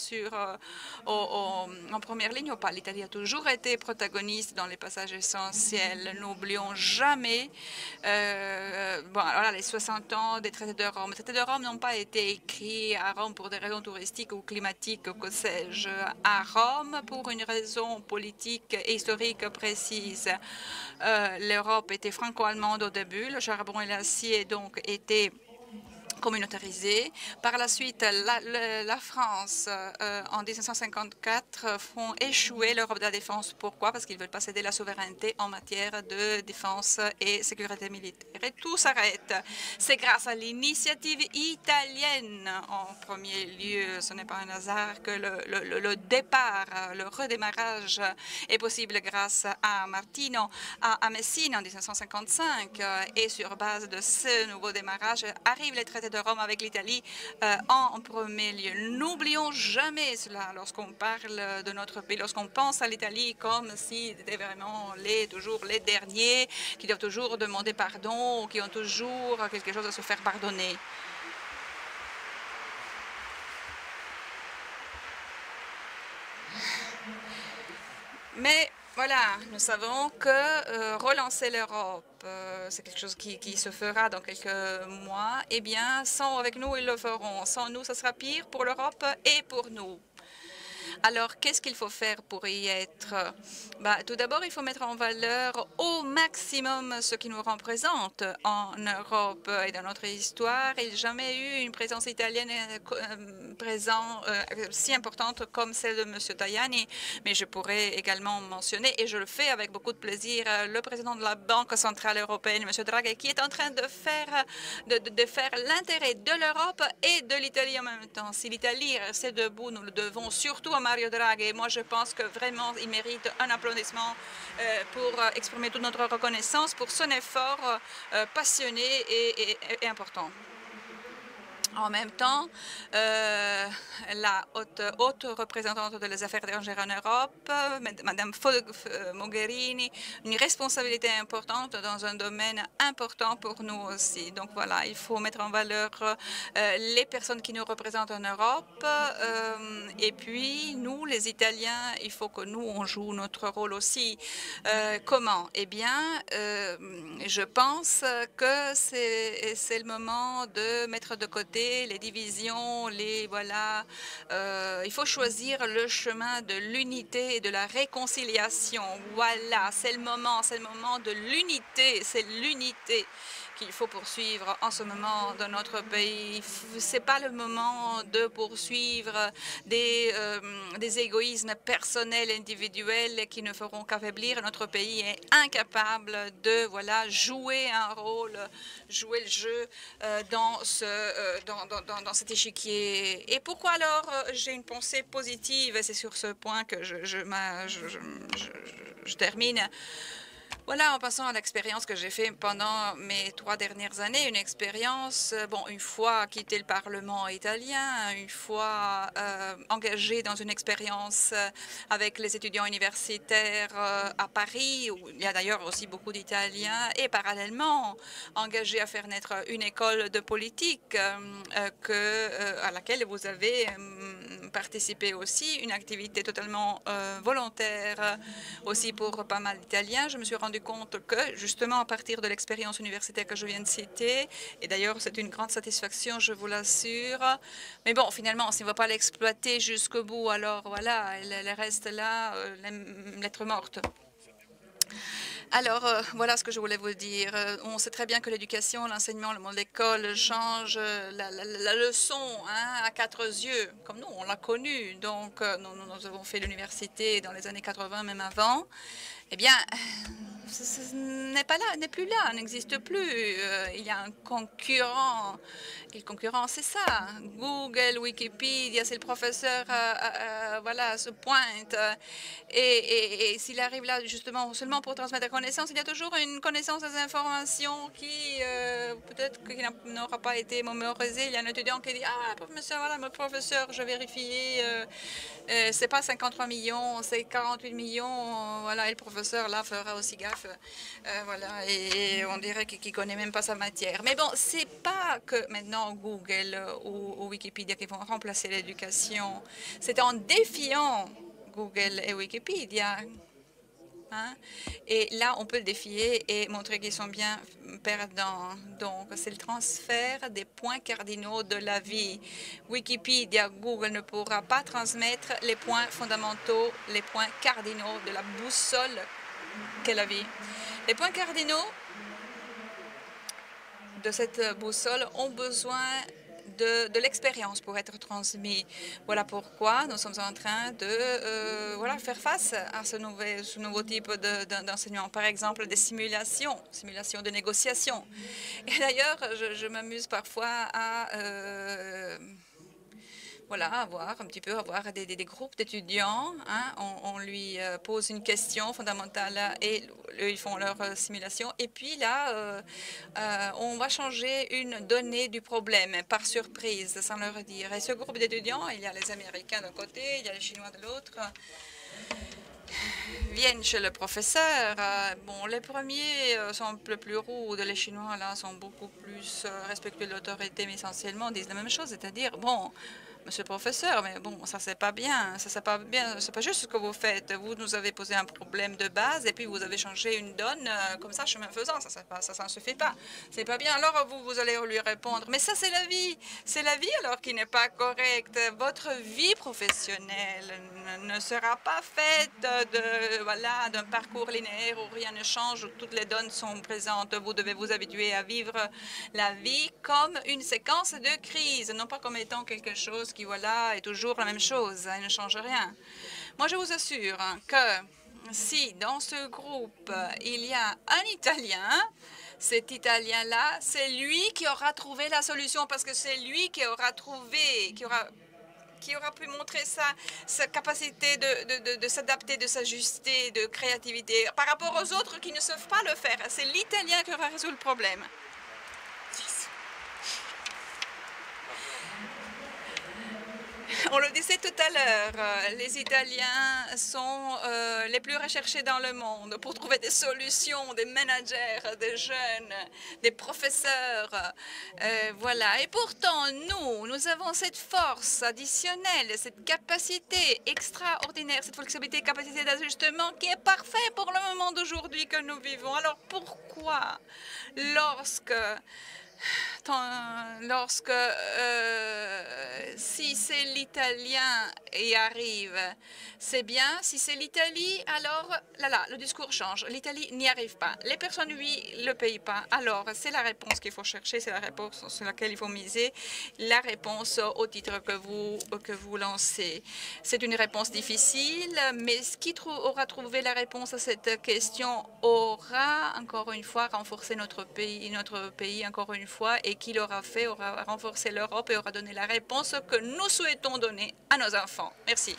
en première ligne ou pas? L'Italie a toujours été protagoniste dans les passages essentiels. N'oublions jamais voilà, les 60 ans des traités de Rome. Les traités de Rome n'ont pas été écrits à Rome pour des raisons touristiques ou climatiques, ou que sais-je. À Rome, pour une raison politique et historique précise. L'Europe était franco-allemande au début, le charbon et l'acier donc étaient communautarisés. Par la suite, la France, en 1954, font échouer l'Europe de la défense. Pourquoi? Parce qu'ils ne veulent pas céder la souveraineté en matière de défense et sécurité militaire. Et tout s'arrête. C'est grâce à l'initiative italienne, en premier lieu. Ce n'est pas un hasard que le départ, le redémarrage est possible grâce à Martino, à Messine en 1955. Et sur base de ce nouveau démarrage, arrivent les traités de Rome avec l'Italie en premier lieu. N'oublions jamais cela lorsqu'on parle de notre pays, lorsqu'on pense à l'Italie comme si c'était vraiment toujours les derniers qui doivent toujours demander pardon, qui ont toujours quelque chose à se faire pardonner. Mais voilà, nous savons que relancer l'Europe, c'est quelque chose qui se fera dans quelques mois. Eh bien, sans avec nous, ils le feront. Sans nous, ça sera pire pour l'Europe et pour nous. Alors, qu'est-ce qu'il faut faire pour y être? Tout d'abord, il faut mettre en valeur au maximum ce qui nous représente en Europe et dans notre histoire. Il n'y a jamais eu une présence italienne si importante comme celle de M. Tajani, mais je pourrais également mentionner, et je le fais avec beaucoup de plaisir, le président de la Banque centrale européenne, M. Draghi, qui est en train de faire l'intérêt de l'Europe et de l'Italie en même temps. Si l'Italie restait debout, nous le devons surtout à Mario Draghi. Moi, je pense que vraiment, il mérite un applaudissement pour exprimer toute notre reconnaissance pour son effort passionné et important. En même temps, la haute représentante des affaires étrangères en Europe, Mme Mogherini, une responsabilité importante dans un domaine important pour nous aussi. Donc voilà, il faut mettre en valeur les personnes qui nous représentent en Europe. Et puis, nous, les Italiens, il faut que nous, on joue notre rôle aussi. Comment? Eh bien, je pense que c'est le moment de mettre de côté les divisions, voilà. Il faut choisir le chemin de l'unité et de la réconciliation. Voilà, c'est le moment de l'unité, c'est l'unité qu'il faut poursuivre en ce moment dans notre pays. C'est pas le moment de poursuivre des égoïsmes personnels, individuels qui ne feront qu'affaiblir. Notre pays est incapable de jouer un rôle, jouer le jeu dans cet échiquier. Et pourquoi alors j'ai une pensée positive? C'est sur ce point que je termine. Voilà, en passant à l'expérience que j'ai faite pendant mes 3 dernières années, une expérience, une fois quitté le Parlement italien, une fois engagé dans une expérience avec les étudiants universitaires à Paris, où il y a d'ailleurs aussi beaucoup d'Italiens, et parallèlement engagé à faire naître une école de politique à laquelle vous avez participé aussi, une activité totalement volontaire aussi pour pas mal d'Italiens. Je me suis rendu compte que, justement, à partir de l'expérience universitaire que je viens de citer, et d'ailleurs, c'est une grande satisfaction, je vous l'assure, mais bon, finalement, si on ne va pas l'exploiter jusqu'au bout, alors voilà, elle reste là, lettre morte. Alors, voilà ce que je voulais vous dire. On sait très bien que l'éducation, l'enseignement, le monde de l'école change la leçon à 4 yeux, comme nous, on l'a connu. Donc, nous avons fait l'université dans les années 80, même avant. Eh bien, ce n'est pas là, n'est plus là, n'existe plus. Il y a un concurrent. Et le concurrent, c'est ça. Google, Wikipédia, c'est le professeur, se pointe. Et s'il arrive là, justement, seulement pour transmettre la connaissance, il y a toujours une connaissance des informations qui, peut-être, qui n'aura pas été mémorisée. Il y a un étudiant qui dit, ah, professeur, voilà, mon professeur, je vérifie, c'est pas 53 millions, c'est 48 millions, voilà, et le professeur, là, fera aussi gaffe, voilà, et on dirait qu'il ne connaît même pas sa matière. Mais bon, c'est pas que maintenant Google ou Wikipédia qui vont remplacer l'éducation, c'est en défiant Google et Wikipédia. Hein? Et là, on peut le défier et montrer qu'ils sont bien perdants. Donc, c'est le transfert des points cardinaux de la vie. Wikipédia, Google ne pourra pas transmettre les points fondamentaux, les points cardinaux de la boussole qu'est la vie. Les points cardinaux de cette boussole ont besoin de l'expérience pour être transmis. Voilà pourquoi nous sommes en train de faire face à ce nouveau type d'enseignement. Par exemple, des simulations de négociation. Et d'ailleurs, je m'amuse parfois à avoir des groupes d'étudiants. Hein, on lui pose une question fondamentale et eux, ils font leur simulation. Et puis là, on va changer une donnée du problème par surprise, sans leur dire. Et ce groupe d'étudiants, il y a les Américains d'un côté, il y a les Chinois de l'autre, viennent chez le professeur. Les premiers sont un peu plus rudes. Les Chinois, là, sont beaucoup plus respectueux de l'autorité, mais essentiellement disent la même chose, c'est-à-dire, bon, monsieur le professeur, mais bon, ça c'est pas bien, c'est pas juste ce que vous faites. Vous nous avez posé un problème de base et puis vous avez changé une donne comme ça, chemin faisant, ça ne suffit pas. C'est pas bien. Alors vous allez lui répondre, mais ça c'est la vie alors qui n'est pas correcte. Votre vie professionnelle ne sera pas faite d'un parcours linéaire où rien ne change, où toutes les donnes sont présentes. Vous devez vous habituer à vivre la vie comme une séquence de crise, non pas comme étant quelque chose qui, est toujours la même chose, il ne change rien. Moi, je vous assure que si dans ce groupe, il y a un Italien, cet Italien-là, c'est lui qui aura trouvé la solution parce que c'est lui qui aura trouvé, qui aura pu montrer sa capacité de s'adapter, de s'ajuster, de créativité par rapport aux autres qui ne savent pas le faire. C'est l'Italien qui aura résolu le problème. On le disait tout à l'heure, les Italiens sont les plus recherchés dans le monde pour trouver des solutions, des managers, des jeunes, des professeurs. Voilà. Et pourtant, nous avons cette force additionnelle, cette capacité extraordinaire, cette flexibilité, capacité d'ajustement qui est parfaite pour le moment d'aujourd'hui que nous vivons. Alors pourquoi, si c'est l'italien y arrive, c'est bien. Si c'est l'Italie, alors là, le discours change. L'Italie n'y arrive pas. Les personnes, oui, ne le payent pas. Alors, c'est la réponse qu'il faut chercher, c'est la réponse sur laquelle il faut miser, la réponse au titre que vous lancez. C'est une réponse difficile, mais qui aura trouvé la réponse à cette question aura, encore une fois, renforcé notre pays encore une fois, et qui l'aura fait, aura renforcé l'Europe et aura donné la réponse que nous souhaitons donner à nos enfants. Merci.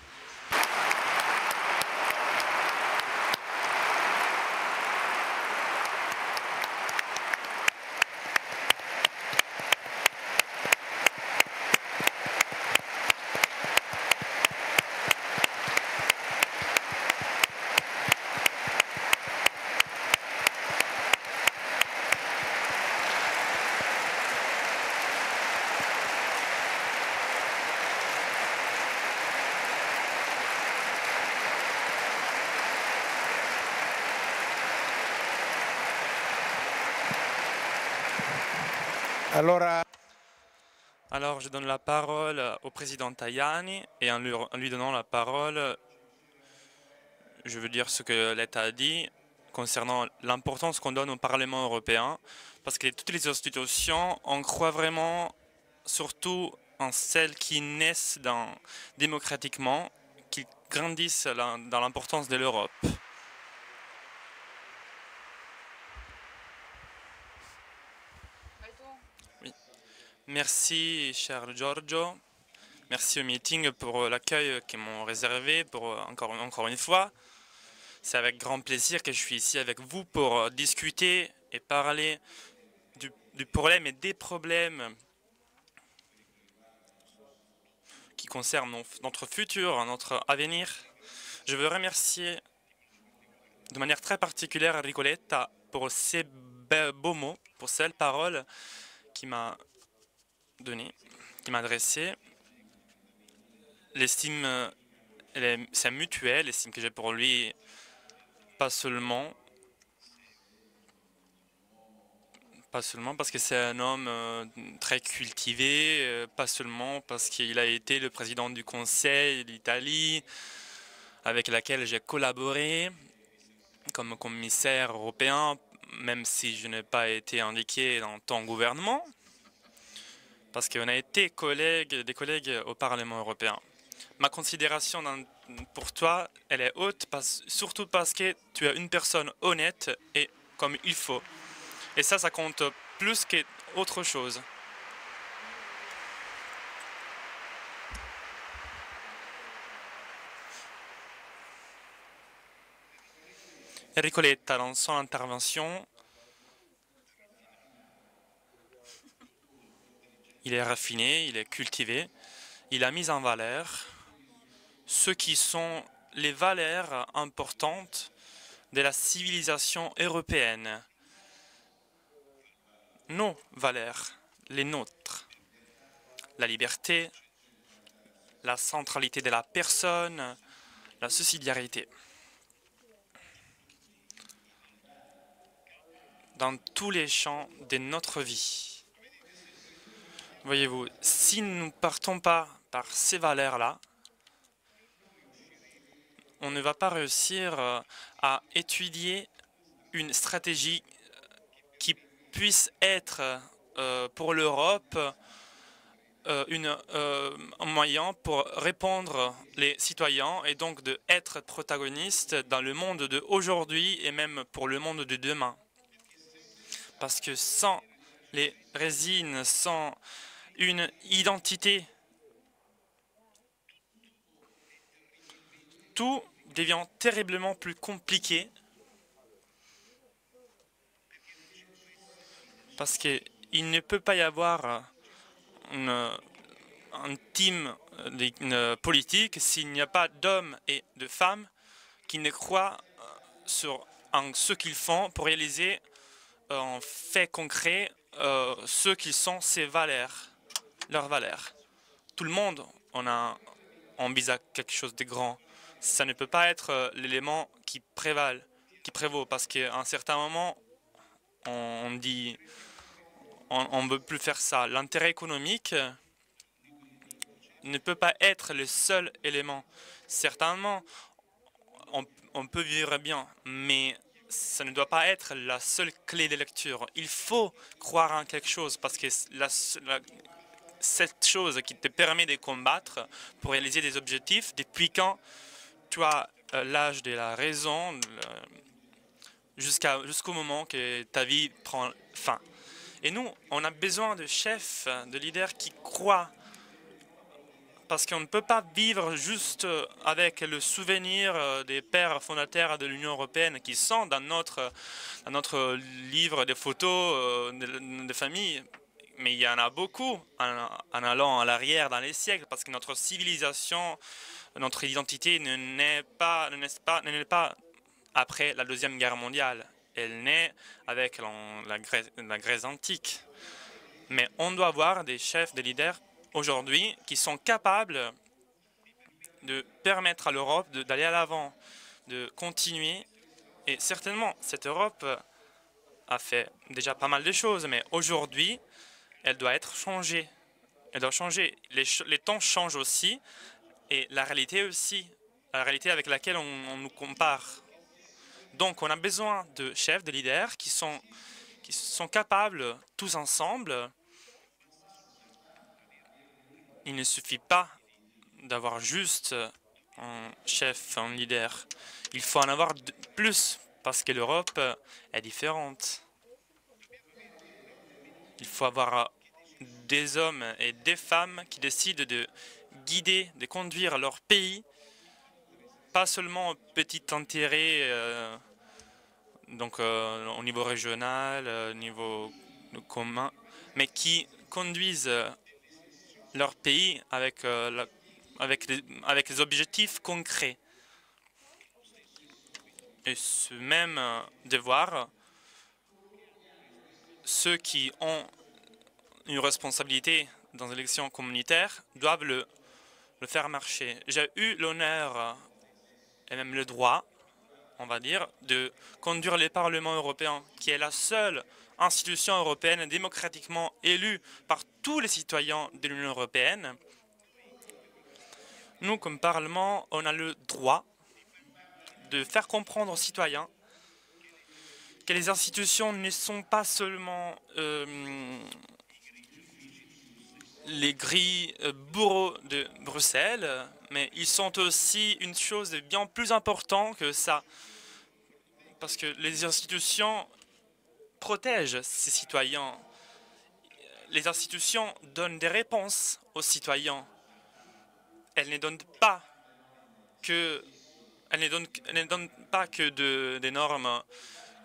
Alors, je donne la parole au président Tajani et en lui donnant la parole, je veux dire ce que l'État a dit concernant l'importance qu'on donne au Parlement européen, parce que toutes les institutions, on croit vraiment surtout en celles qui naissent démocratiquement, qui grandissent dans l'importance de l'Europe. Merci, cher Giorgio. Merci au meeting pour l'accueil qu'ils m'ont réservé encore une fois. C'est avec grand plaisir que je suis ici avec vous pour discuter et parler du problème et des problèmes qui concernent notre futur, notre avenir. Je veux remercier de manière très particulière Ricoletta pour ses beaux mots, pour ces paroles qu'il m'a donné, qui m'a adressé. L'estime, c'est mutuel, l'estime que j'ai pour lui, pas seulement parce que c'est un homme très cultivé, pas seulement parce qu'il a été le président du Conseil d'Italie, avec laquelle j'ai collaboré comme commissaire européen, même si je n'ai pas été indiqué dans ton gouvernement, parce qu'on a été des collègues au Parlement européen. Ma considération pour toi, elle est haute, surtout parce que tu es une personne honnête et comme il faut. Et ça compte plus qu'autre chose. Ricoletta, dans son intervention, il est raffiné, il est cultivé, il a mis en valeur ce qui sont les valeurs importantes de la civilisation européenne. Nos valeurs, les nôtres. La liberté, la centralité de la personne, la subsidiarité. Dans tous les champs de notre vie. Voyez-vous, si nous ne partons pas par ces valeurs-là, on ne va pas réussir à étudier une stratégie qui puisse être pour l'Europe un moyen pour répondre les citoyens et donc d'être protagonistes dans le monde d'aujourd'hui et même pour le monde de demain. Parce que sans les résines, sans une identité, tout devient terriblement plus compliqué parce qu'il ne peut pas y avoir un team politique s'il n'y a pas d'hommes et de femmes qui ne croient en ce qu'ils font pour réaliser en fait concret ce qu'ils sont, ses valeurs, leurs valeurs. Tout le monde on vise à quelque chose de grand. Ça ne peut pas être l'élément qui prévaut, parce qu'à un certain moment, on dit on ne veut plus faire ça. L'intérêt économique ne peut pas être le seul élément. Certainement, on peut vivre bien, mais ça ne doit pas être la seule clé de lecture. Il faut croire en quelque chose, parce que cette chose qui te permet de combattre pour réaliser des objectifs, depuis quand tu as l'âge de la raison, jusqu'au moment que ta vie prend fin. Et nous, on a besoin de chefs, de leaders qui croient, parce qu'on ne peut pas vivre juste avec le souvenir des pères fondateurs de l'Union européenne qui sont dans notre livre de photos de famille. Mais il y en a beaucoup en allant à l'arrière dans les siècles, parce que notre civilisation, notre identité ne naît pas après la Deuxième Guerre mondiale. Elle naît avec la Grèce antique. Mais on doit avoir des chefs, des leaders aujourd'hui qui sont capables de permettre à l'Europe d'aller à l'avant, de continuer. Et certainement, cette Europe a fait déjà pas mal de choses, mais aujourd'hui, elle doit être changée. Elle doit changer. Les temps changent aussi, et la réalité aussi, la réalité avec laquelle on nous compare. Donc, on a besoin de chefs, de leaders qui sont capables, tous ensemble. Il ne suffit pas d'avoir juste un chef, un leader. Il faut en avoir plus, parce que l'Europe est différente. Il faut avoir des hommes et des femmes qui décident de guider, de conduire leur pays, pas seulement au petit intérêt au niveau régional, au niveau commun, mais qui conduisent leur pays avec des objectifs concrets. Et ce même devoir, ceux qui ont une responsabilité dans l'élection communautaire doivent le faire marcher. J'ai eu l'honneur et même le droit, on va dire, de conduire le Parlement européen, qui est la seule institution européenne démocratiquement élue par tous les citoyens de l'Union européenne. Nous, comme Parlement, on a le droit de faire comprendre aux citoyens que les institutions ne sont pas seulement les grilles bourreaux de Bruxelles, mais ils sont aussi une chose de bien plus importante que ça. Parce que les institutions protègent ces citoyens. Les institutions donnent des réponses aux citoyens. Elles ne donnent pas que, des normes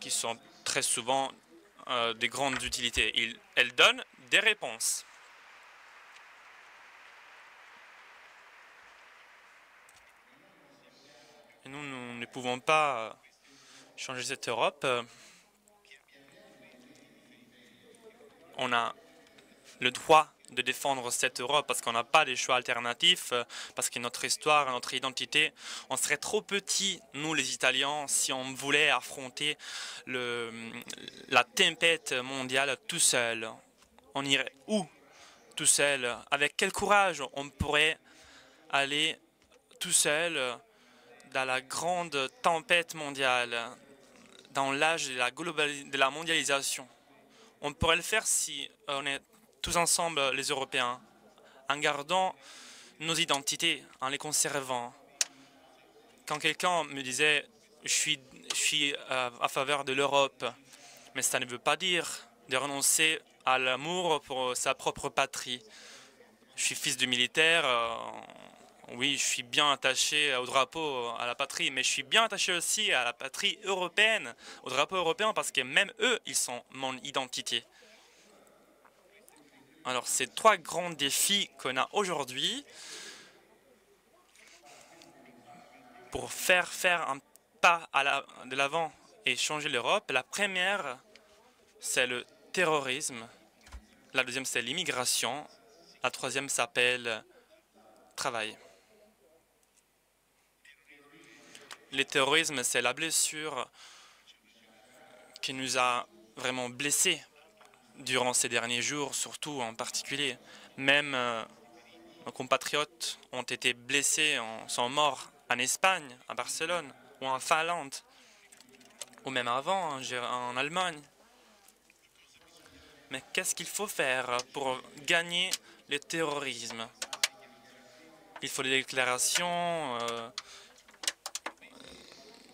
qui sont très souvent des grandes utilités. Elles donnent des réponses. Et nous ne pouvons pas changer cette Europe. On a le droit de défendre cette Europe parce qu'on n'a pas de choix alternatifs, parce que notre histoire, notre identité, on serait trop petits, nous les Italiens, si on voulait affronter la tempête mondiale tout seul. On irait où tout seul? Avec quel courage on pourrait aller tout seul dans la grande tempête mondiale, dans l'âge de la mondialisation? On pourrait le faire si on est tous ensemble, les Européens, en gardant nos identités, en les conservant. Quand quelqu'un me disait « je suis à faveur de l'Europe », mais ça ne veut pas dire de renoncer à l'amour pour sa propre patrie. Je suis fils de militaire, oui, je suis bien attaché au drapeau, à la patrie, mais je suis bien attaché aussi à la patrie européenne, au drapeau européen, parce que même eux, ils sont mon identité. Alors, ces trois grands défis qu'on a aujourd'hui pour faire un pas de l'avant et changer l'Europe, la première, c'est le terrorisme. La deuxième, c'est l'immigration. La troisième s'appelle travail. Le terrorisme, c'est la blessure qui nous a vraiment blessés durant ces derniers jours, surtout en particulier. Même nos compatriotes ont été blessés, sont morts en Espagne, à Barcelone, ou en Finlande, ou même avant, en Allemagne. Mais qu'est-ce qu'il faut faire pour gagner le terrorisme? Il faut des déclarations,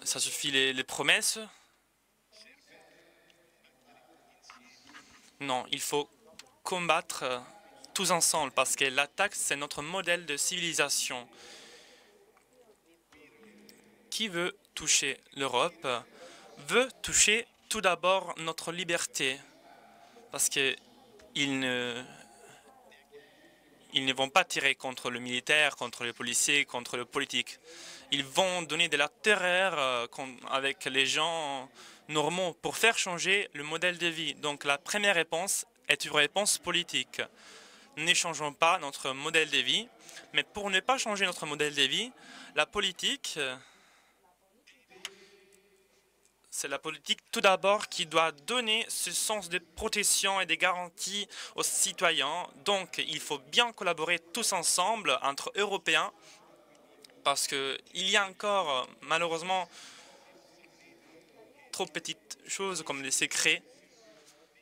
ça suffit les promesses? Non, il faut combattre tous ensemble parce que l'attaque, c'est notre modèle de civilisation. Qui veut toucher l'Europe veut toucher tout d'abord notre liberté parce qu'ils ne vont pas tirer contre le militaire, contre les policiers, contre le politique. Ils vont donner de la terreur avec les gens normaux pour faire changer le modèle de vie. Donc la première réponse est une réponse politique. Ne changeons pas notre modèle de vie, mais pour ne pas changer notre modèle de vie, la politique, c'est la politique tout d'abord qui doit donner ce sens de protection et de garanties aux citoyens. Donc il faut bien collaborer tous ensemble entre Européens parce qu'il y a encore malheureusement trop petites choses comme les secrets,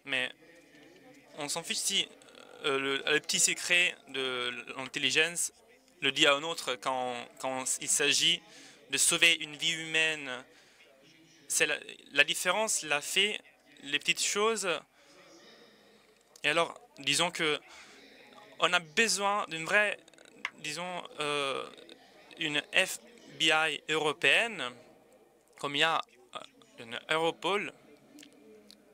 mais on s'en fiche si le petit secret de l'intelligence le dit à un autre quand il s'agit de sauver une vie humaine. C'est la différence l'a fait les petites choses. Et alors, disons que on a besoin d'une vraie, disons, une FBI européenne, comme il y a une Europol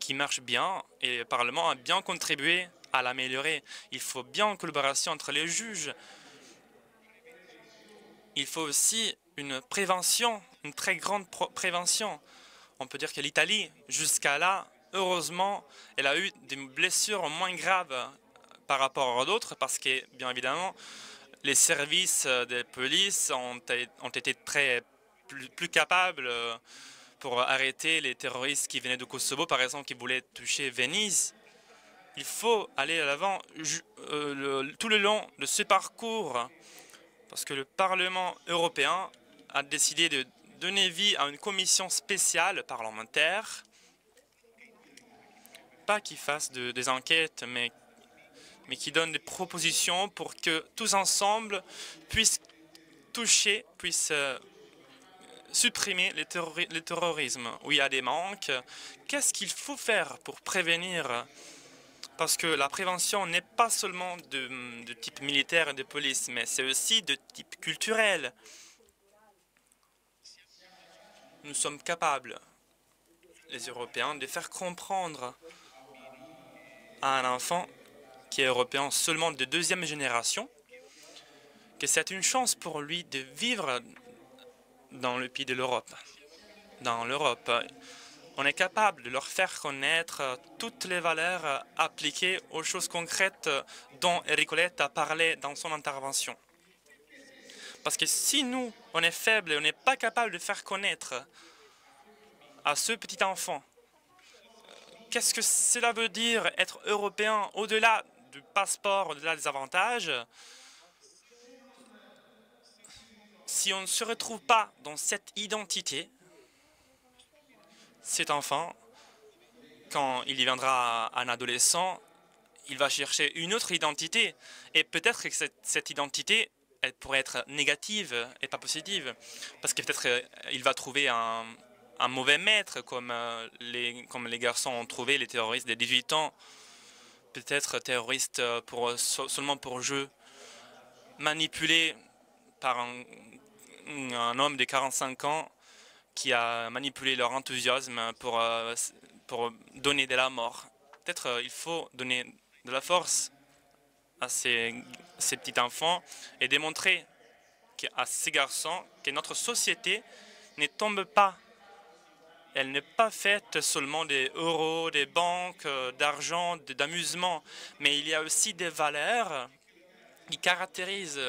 qui marche bien et le Parlement a bien contribué à l'améliorer. Il faut bien une collaboration entre les juges. Il faut aussi une prévention, une très grande prévention. On peut dire que l'Italie, jusqu'à là, heureusement, elle a eu des blessures moins graves par rapport à d'autres parce que, bien évidemment, les services de police ont été plus capables pour arrêter les terroristes qui venaient de Kosovo, par exemple, qui voulaient toucher Venise. Il faut aller à l'avant tout le long de ce parcours parce que le Parlement européen a décidé de donner vie à une commission spéciale parlementaire, pas qui fasse des enquêtes, mais qui donne des propositions pour que tous ensemble puissent supprimer le terrorisme, où il y a des manques. Qu'est-ce qu'il faut faire pour prévenir? Parce que la prévention n'est pas seulement de type militaire et de police, mais c'est aussi de type culturel. Nous sommes capables, les Européens, de faire comprendre à un enfant qui est européen seulement de deuxième génération que c'est une chance pour lui de vivre dans le pays de l'Europe. Dans l'Europe, on est capable de leur faire connaître toutes les valeurs appliquées aux choses concrètes dont Ericolette a parlé dans son intervention. Parce que si nous, on est faible et on n'est pas capable de faire connaître à ce petit enfant qu'est-ce que cela veut dire être européen au-delà du passeport, au-delà des avantages, si on ne se retrouve pas dans cette identité, cet enfant, quand il deviendra un adolescent, il va chercher une autre identité. Et peut-être que cette identité, elle pourrait être négative et pas positive. Parce que peut-être il va trouver un mauvais maître, comme les garçons ont trouvé, les terroristes de 18 ans. Peut-être terroristes seulement pour jeu, manipulés par un homme de 45 ans qui a manipulé leur enthousiasme pour donner de la mort. Peut-être il faut donner de la force à ces petits enfants et démontrer à ces garçons que notre société ne tombe pas. Elle n'est pas faite seulement des euros, des banques, d'argent, d'amusement, mais il y a aussi des valeurs qui caractérisent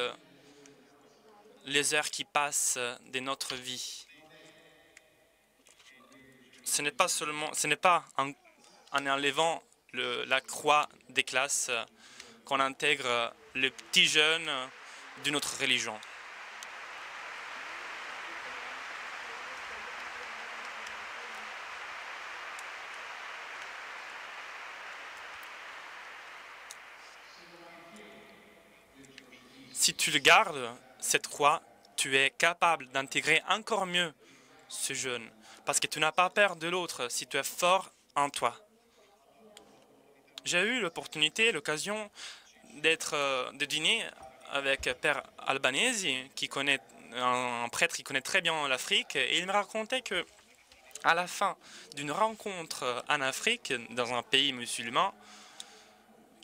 les heures qui passent de notre vie. Ce n'est pas en enlevant la croix des classes qu'on intègre les petits jeunes d'une autre religion. Si tu le gardes, cette croix, tu es capable d'intégrer encore mieux ce jeune, parce que tu n'as pas peur de l'autre si tu es fort en toi. J'ai eu l'occasion de dîner avec Père Albanese, qui connaît un prêtre qui connaît très bien l'Afrique, et il me racontait que à la fin d'une rencontre en Afrique, dans un pays musulman,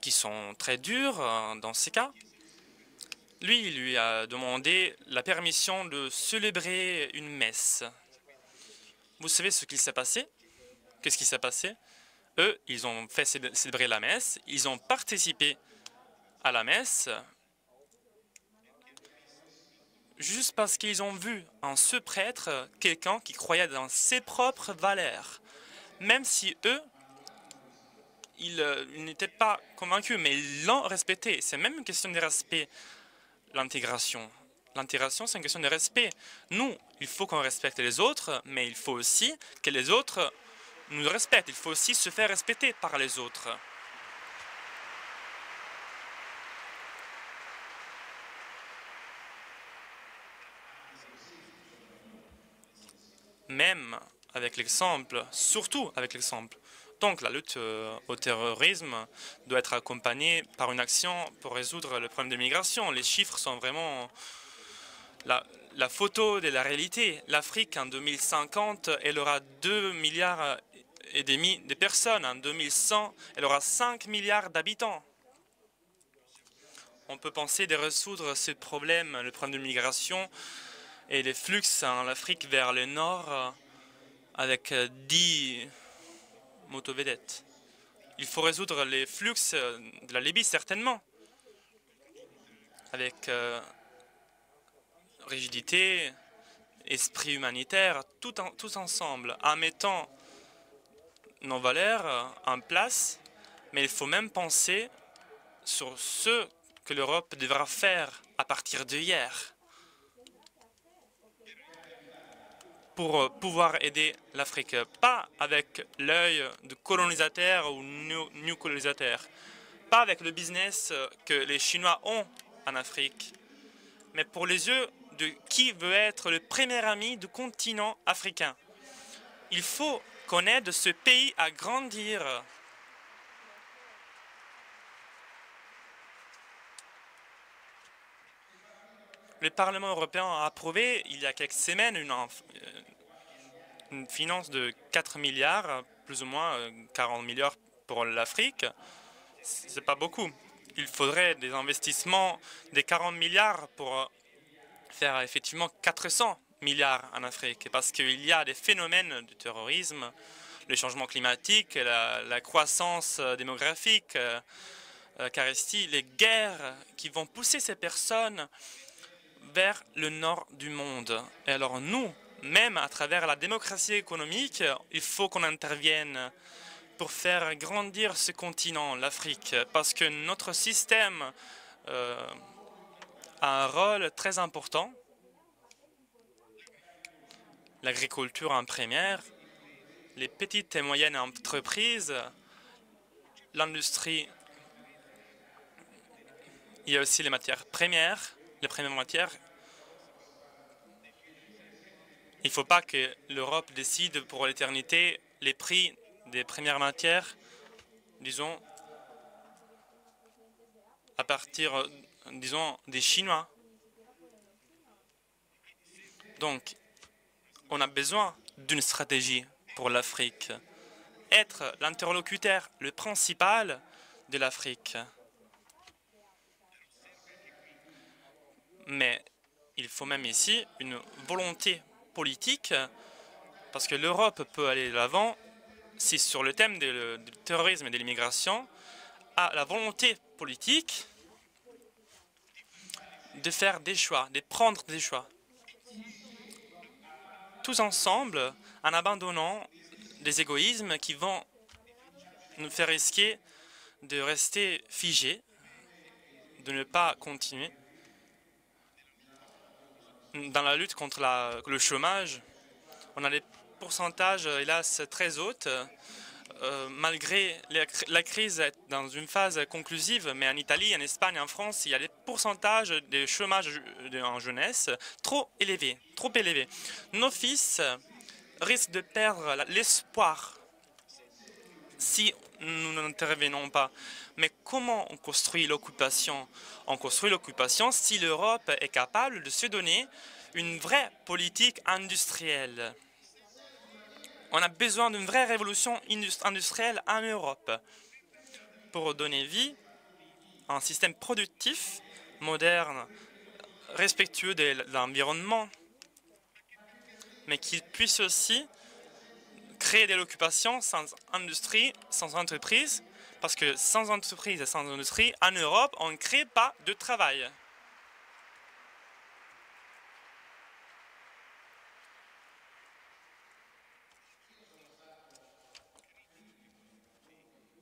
qui sont très durs dans ces cas, lui a demandé la permission de célébrer une messe. Vous savez ce qu'il s'est passé? Qu'est-ce qui s'est passé? Eux, ils ont fait célébrer la messe, ils ont participé à la messe, juste parce qu'ils ont vu en ce prêtre quelqu'un qui croyait dans ses propres valeurs. Même si eux, ils n'étaient pas convaincus, mais ils l'ont respecté. C'est même une question de respect. L'intégration. L'intégration, c'est une question de respect. Nous, il faut qu'on respecte les autres, mais il faut aussi que les autres nous respectent. Il faut aussi se faire respecter par les autres. Même avec l'exemple, surtout avec l'exemple. Donc, la lutte au terrorisme doit être accompagnée par une action pour résoudre le problème de migration. Les chiffres sont vraiment la photo de la réalité. L'Afrique, en 2050, elle aura 2,5 milliards de personnes. En 2100, elle aura 5 milliards d'habitants. On peut penser de résoudre ce problème, le problème de migration et les flux en Afrique vers le nord avec 10 motovedettes. Il faut résoudre les flux de la Libye, certainement, avec rigidité, esprit humanitaire, tous ensemble, en mettant nos valeurs en place, mais il faut même penser sur ce que l'Europe devra faire à partir d'hier pour pouvoir aider l'Afrique, pas avec l'œil de colonisateur ou new colonisateur, pas avec le business que les Chinois ont en Afrique, mais pour les yeux de qui veut être le premier ami du continent africain. Il faut qu'on aide ce pays à grandir. Le Parlement européen a approuvé il y a quelques semaines une finance de 4 milliards, plus ou moins 40 milliards pour l'Afrique. Ce n'est pas beaucoup. Il faudrait des investissements de 40 milliards pour faire effectivement 400 milliards en Afrique, parce qu'il y a des phénomènes de terrorisme, le changement climatique, la croissance démographique, car ici, les guerres qui vont pousser ces personnes vers le nord du monde. Et alors nous, même à travers la démocratie économique, il faut qu'on intervienne pour faire grandir ce continent, l'Afrique, parce que notre système a un rôle très important. L'agriculture en première, les petites et moyennes entreprises, l'industrie, il y a aussi les matières premières, les premières matières. Il ne faut pas que l'Europe décide pour l'éternité les prix des premières matières, disons, à partir, disons, des Chinois. Donc, on a besoin d'une stratégie pour l'Afrique. Être l'interlocuteur le principal de l'Afrique. Mais il faut même ici une volonté politique, parce que l'Europe peut aller de l'avant si sur le thème du terrorisme et de l'immigration a la volonté politique de faire des choix, de prendre des choix. Tous ensemble, en abandonnant des égoïsmes qui vont nous faire risquer de rester figés, de ne pas continuer. Dans la lutte contre le chômage, on a des pourcentages, hélas, très hautes. Malgré la crise est dans une phase conclusive, mais en Italie, en Espagne, en France, il y a des pourcentages de chômage en jeunesse trop élevés, trop élevés. Nos fils risquent de perdre l'espoir si nous n'intervenons pas. Mais comment on construit l'occupation? On construit l'occupation si l'Europe est capable de se donner une vraie politique industrielle. On a besoin d'une vraie révolution industrielle en Europe pour donner vie à un système productif, moderne, respectueux de l'environnement, mais qui puisse aussi créer de l'occupation sans industrie, sans entreprise, parce que sans entreprise et sans industrie, en Europe, on ne crée pas de travail.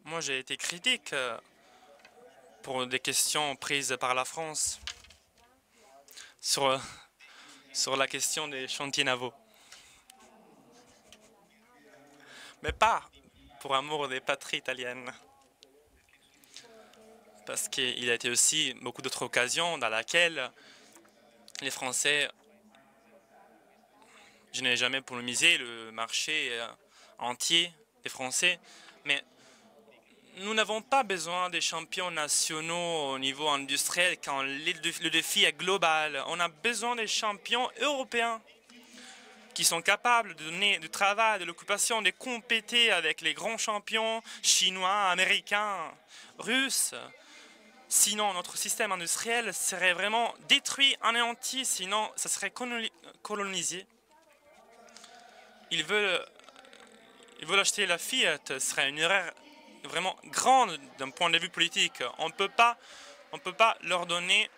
Moi, j'ai été critique pour des questions prises par la France sur la question des chantiers navaux. Mais pas pour amour des patries italiennes. Parce qu'il y a été aussi beaucoup d'autres occasions dans lesquelles les Français, je n'ai jamais polémisé le marché entier des Français, mais nous n'avons pas besoin des champions nationaux au niveau industriel quand le défi est global. On a besoin des champions européens qui sont capables de donner du travail, de l'occupation, de compéter avec les grands champions chinois, américains, russes. Sinon, notre système industriel serait vraiment détruit, anéanti, sinon ça serait colonisé. Ils veulent acheter la Fiat, ce serait une erreur vraiment grande d'un point de vue politique. On ne peut pas leur donner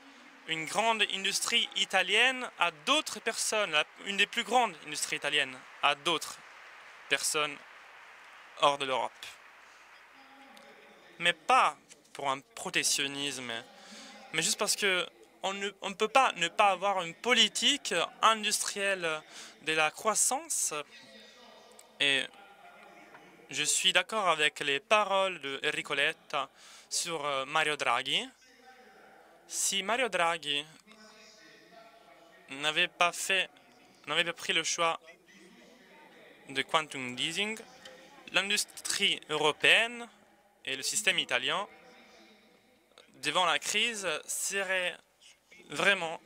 une grande industrie italienne à d'autres personnes, une des plus grandes industries italiennes, à d'autres personnes hors de l'Europe. Mais pas pour un protectionnisme, mais juste parce qu'on ne peut pas ne pas avoir une politique industrielle de la croissance. Et je suis d'accord avec les paroles de Enrico Letta sur Mario Draghi. Si Mario Draghi n'avait pas pris le choix de quantum leasing, l'industrie européenne et le système italien, devant la crise,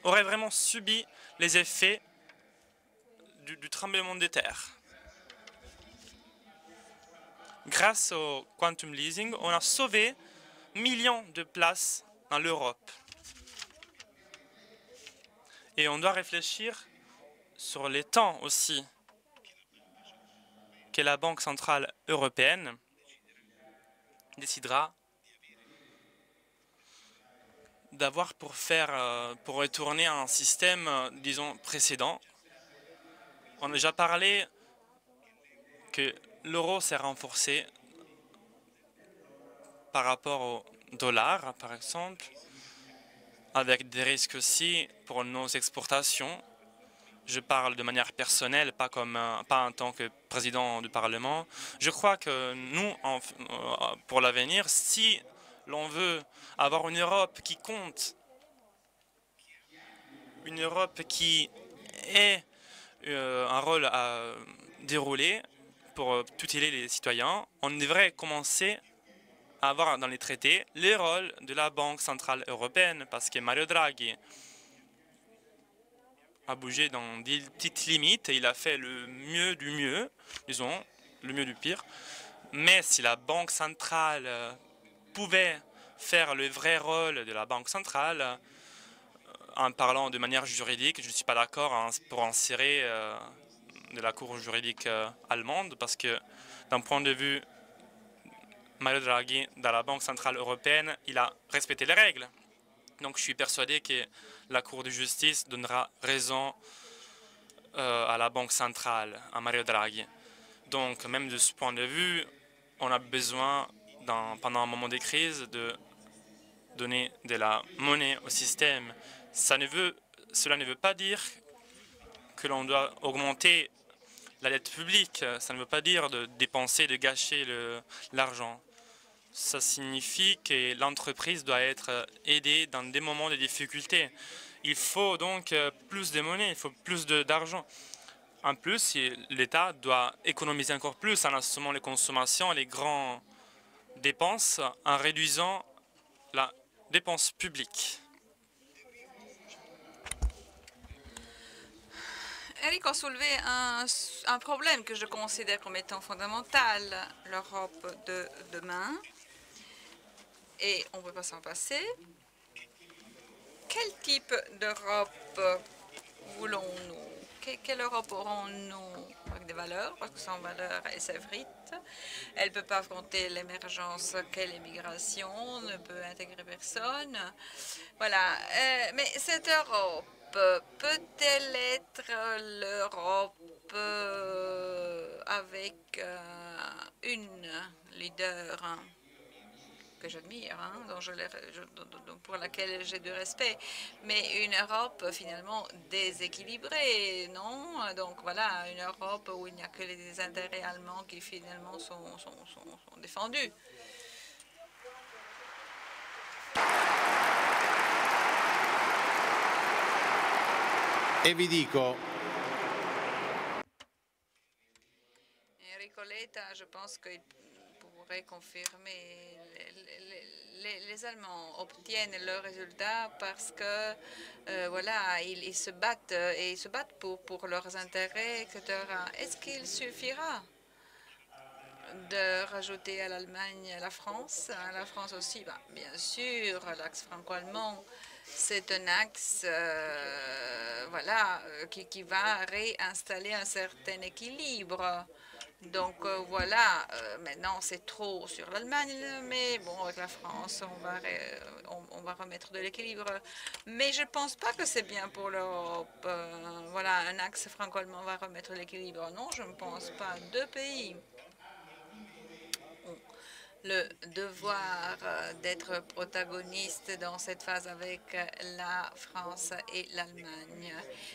auraient vraiment subi les effets du tremblement de terre. Grâce au quantum leasing, on a sauvé millions de places dans l'Europe. Et on doit réfléchir sur les temps aussi que la Banque centrale européenne décidera d'avoir pour retourner à un système, disons, précédent. On a déjà parlé que l'euro s'est renforcé par rapport au dollar, par exemple, avec des risques aussi pour nos exportations. Je parle de manière personnelle, pas en tant que président du Parlement. Je crois que nous, pour l'avenir, si l'on veut avoir une Europe qui compte, une Europe qui ait un rôle à dérouler pour tutéler les citoyens, on devrait commencer à avoir dans les traités le rôle de la Banque centrale européenne, parce que Mario Draghi a bougé dans des petites limites, il a fait le mieux du mieux, disons, le mieux du pire. Mais si la Banque centrale pouvait faire le vrai rôle de la Banque centrale, en parlant de manière juridique, je ne suis pas d'accord pour insérer de la Cour juridique allemande, parce que d'un point de vue Mario Draghi, dans la Banque Centrale Européenne, il a respecté les règles. Donc je suis persuadé que la Cour de justice donnera raison à la Banque centrale, à Mario Draghi. Donc même de ce point de vue, on a besoin, pendant un moment de crise, de donner de la monnaie au système. Cela ne veut pas dire que l'on doit augmenter la dette publique. Ça ne veut pas dire de dépenser, de gâcher l'argent. Ça signifie que l'entreprise doit être aidée dans des moments de difficulté. Il faut donc plus de monnaie, il faut plus d'argent. En plus, l'État doit économiser encore plus en assumant les consommations et les grandes dépenses en réduisant la dépense publique. Eric a soulevé un problème que je considère comme étant fondamental, l'Europe de demain, et on ne peut pas s'en passer. Quel type d'Europe voulons-nous? Quelle Europe aurons-nous avec des valeurs? Parce que sans valeurs, elle s'effrite. Elle ne peut pas affronter l'émergence qu'est l'immigration, ne peut intégrer personne. Voilà. Mais cette Europe peut-elle être l'Europe avec une leader que j'admire, pour laquelle j'ai du respect, mais une Europe finalement déséquilibrée, non? Donc voilà, une Europe où il n'y a que les intérêts allemands qui finalement sont défendus. E vi dico, Enrico Letta, je pense qu'il pourrait confirmer, les Allemands obtiennent leurs résultats parce que voilà, ils se battent et ils se battent pour leurs intérêts, etc. Est-ce qu'il suffira de rajouter à l'Allemagne la France? La France aussi, bah, bien sûr, l'axe franco-allemand, c'est un axe voilà, qui va réinstaller un certain équilibre. Donc voilà, maintenant c'est trop sur l'Allemagne, mais bon, avec la France, on va remettre de l'équilibre. Mais je ne pense pas que c'est bien pour l'Europe. Voilà, un axe franco-allemand va remettre l'équilibre. Non, je ne pense pas. Deux pays ont le devoir d'être protagonistes dans cette phase avec la France et l'Allemagne.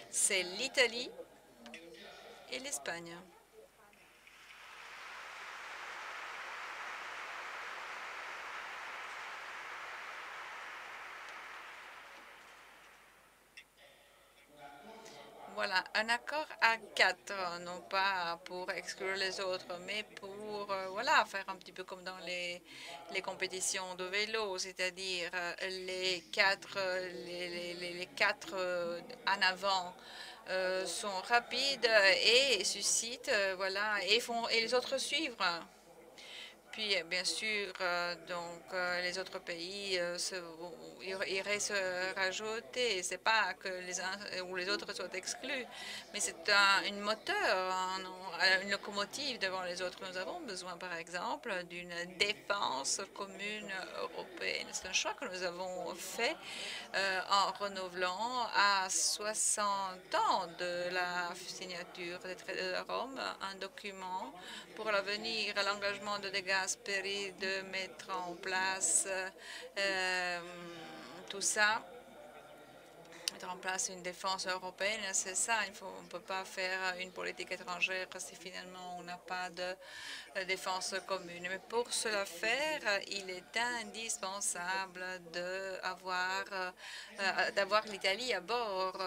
C'est l'Italie et l'Espagne. Voilà, un accord à quatre, non pas pour exclure les autres, mais pour voilà, faire un petit peu comme dans les compétitions de vélo, c'est-à-dire les quatre en avant sont rapides et suscitent, voilà, et les autres suivent. Puis, bien sûr, les autres pays iraient se rajouter. Ce n'est pas que les uns ou les autres soient exclus, mais c'est une moteur, une locomotive devant les autres. Nous avons besoin, par exemple, d'une défense commune européenne. C'est un choix que nous avons fait en renouvelant à 60 ans de la signature des traités de Rome un document pour l'avenir, l'engagement de dégâts de mettre en place tout ça, mettre en place une défense européenne, c'est ça. On ne peut pas faire une politique étrangère si finalement on n'a pas de défense commune. Mais pour cela faire, il est indispensable d'avoir l'Italie à bord.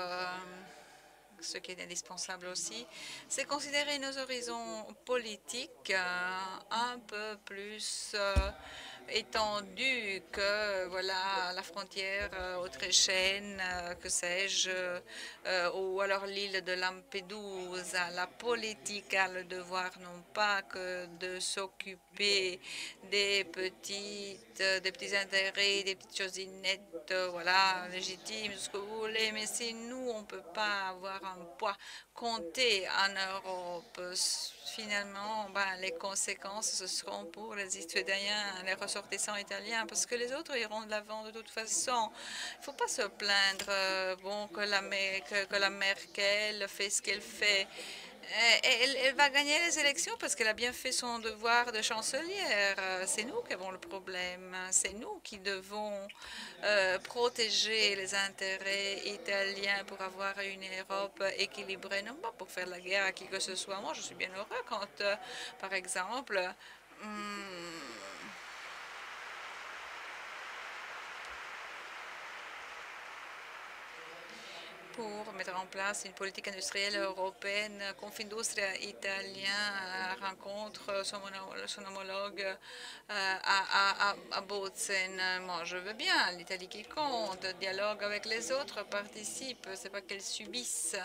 Ce qui est indispensable aussi, c'est considérer nos horizons politiques un peu plus étendu que voilà la frontière autrichienne, que sais-je, ou alors l'île de Lampedusa. La politique a le devoir non pas que de s'occuper des petits intérêts, des petites choses nettes, voilà, légitimes, ce que vous voulez, mais si nous, on ne peut pas avoir un poids compté en Europe, finalement, ben, les conséquences, ce seront pour les citoyens, les ressortissants italiens, parce que les autres iront de l'avant de toute façon. Il ne faut pas se plaindre bon, que la Merkel fait ce qu'elle fait. Elle va gagner les élections parce qu'elle a bien fait son devoir de chancelière. C'est nous qui avons le problème. C'est nous qui devons protéger les intérêts italiens pour avoir une Europe équilibrée, non pas pour faire la guerre à qui que ce soit. Moi, je suis bien heureux quand, par exemple, hum, pour mettre en place une politique industrielle européenne. Confindustria italien rencontre son homologue à Bozen. Moi, je veux bien, l'Italie qui compte, dialogue avec les autres, participe, c'est pas qu'elle subisse.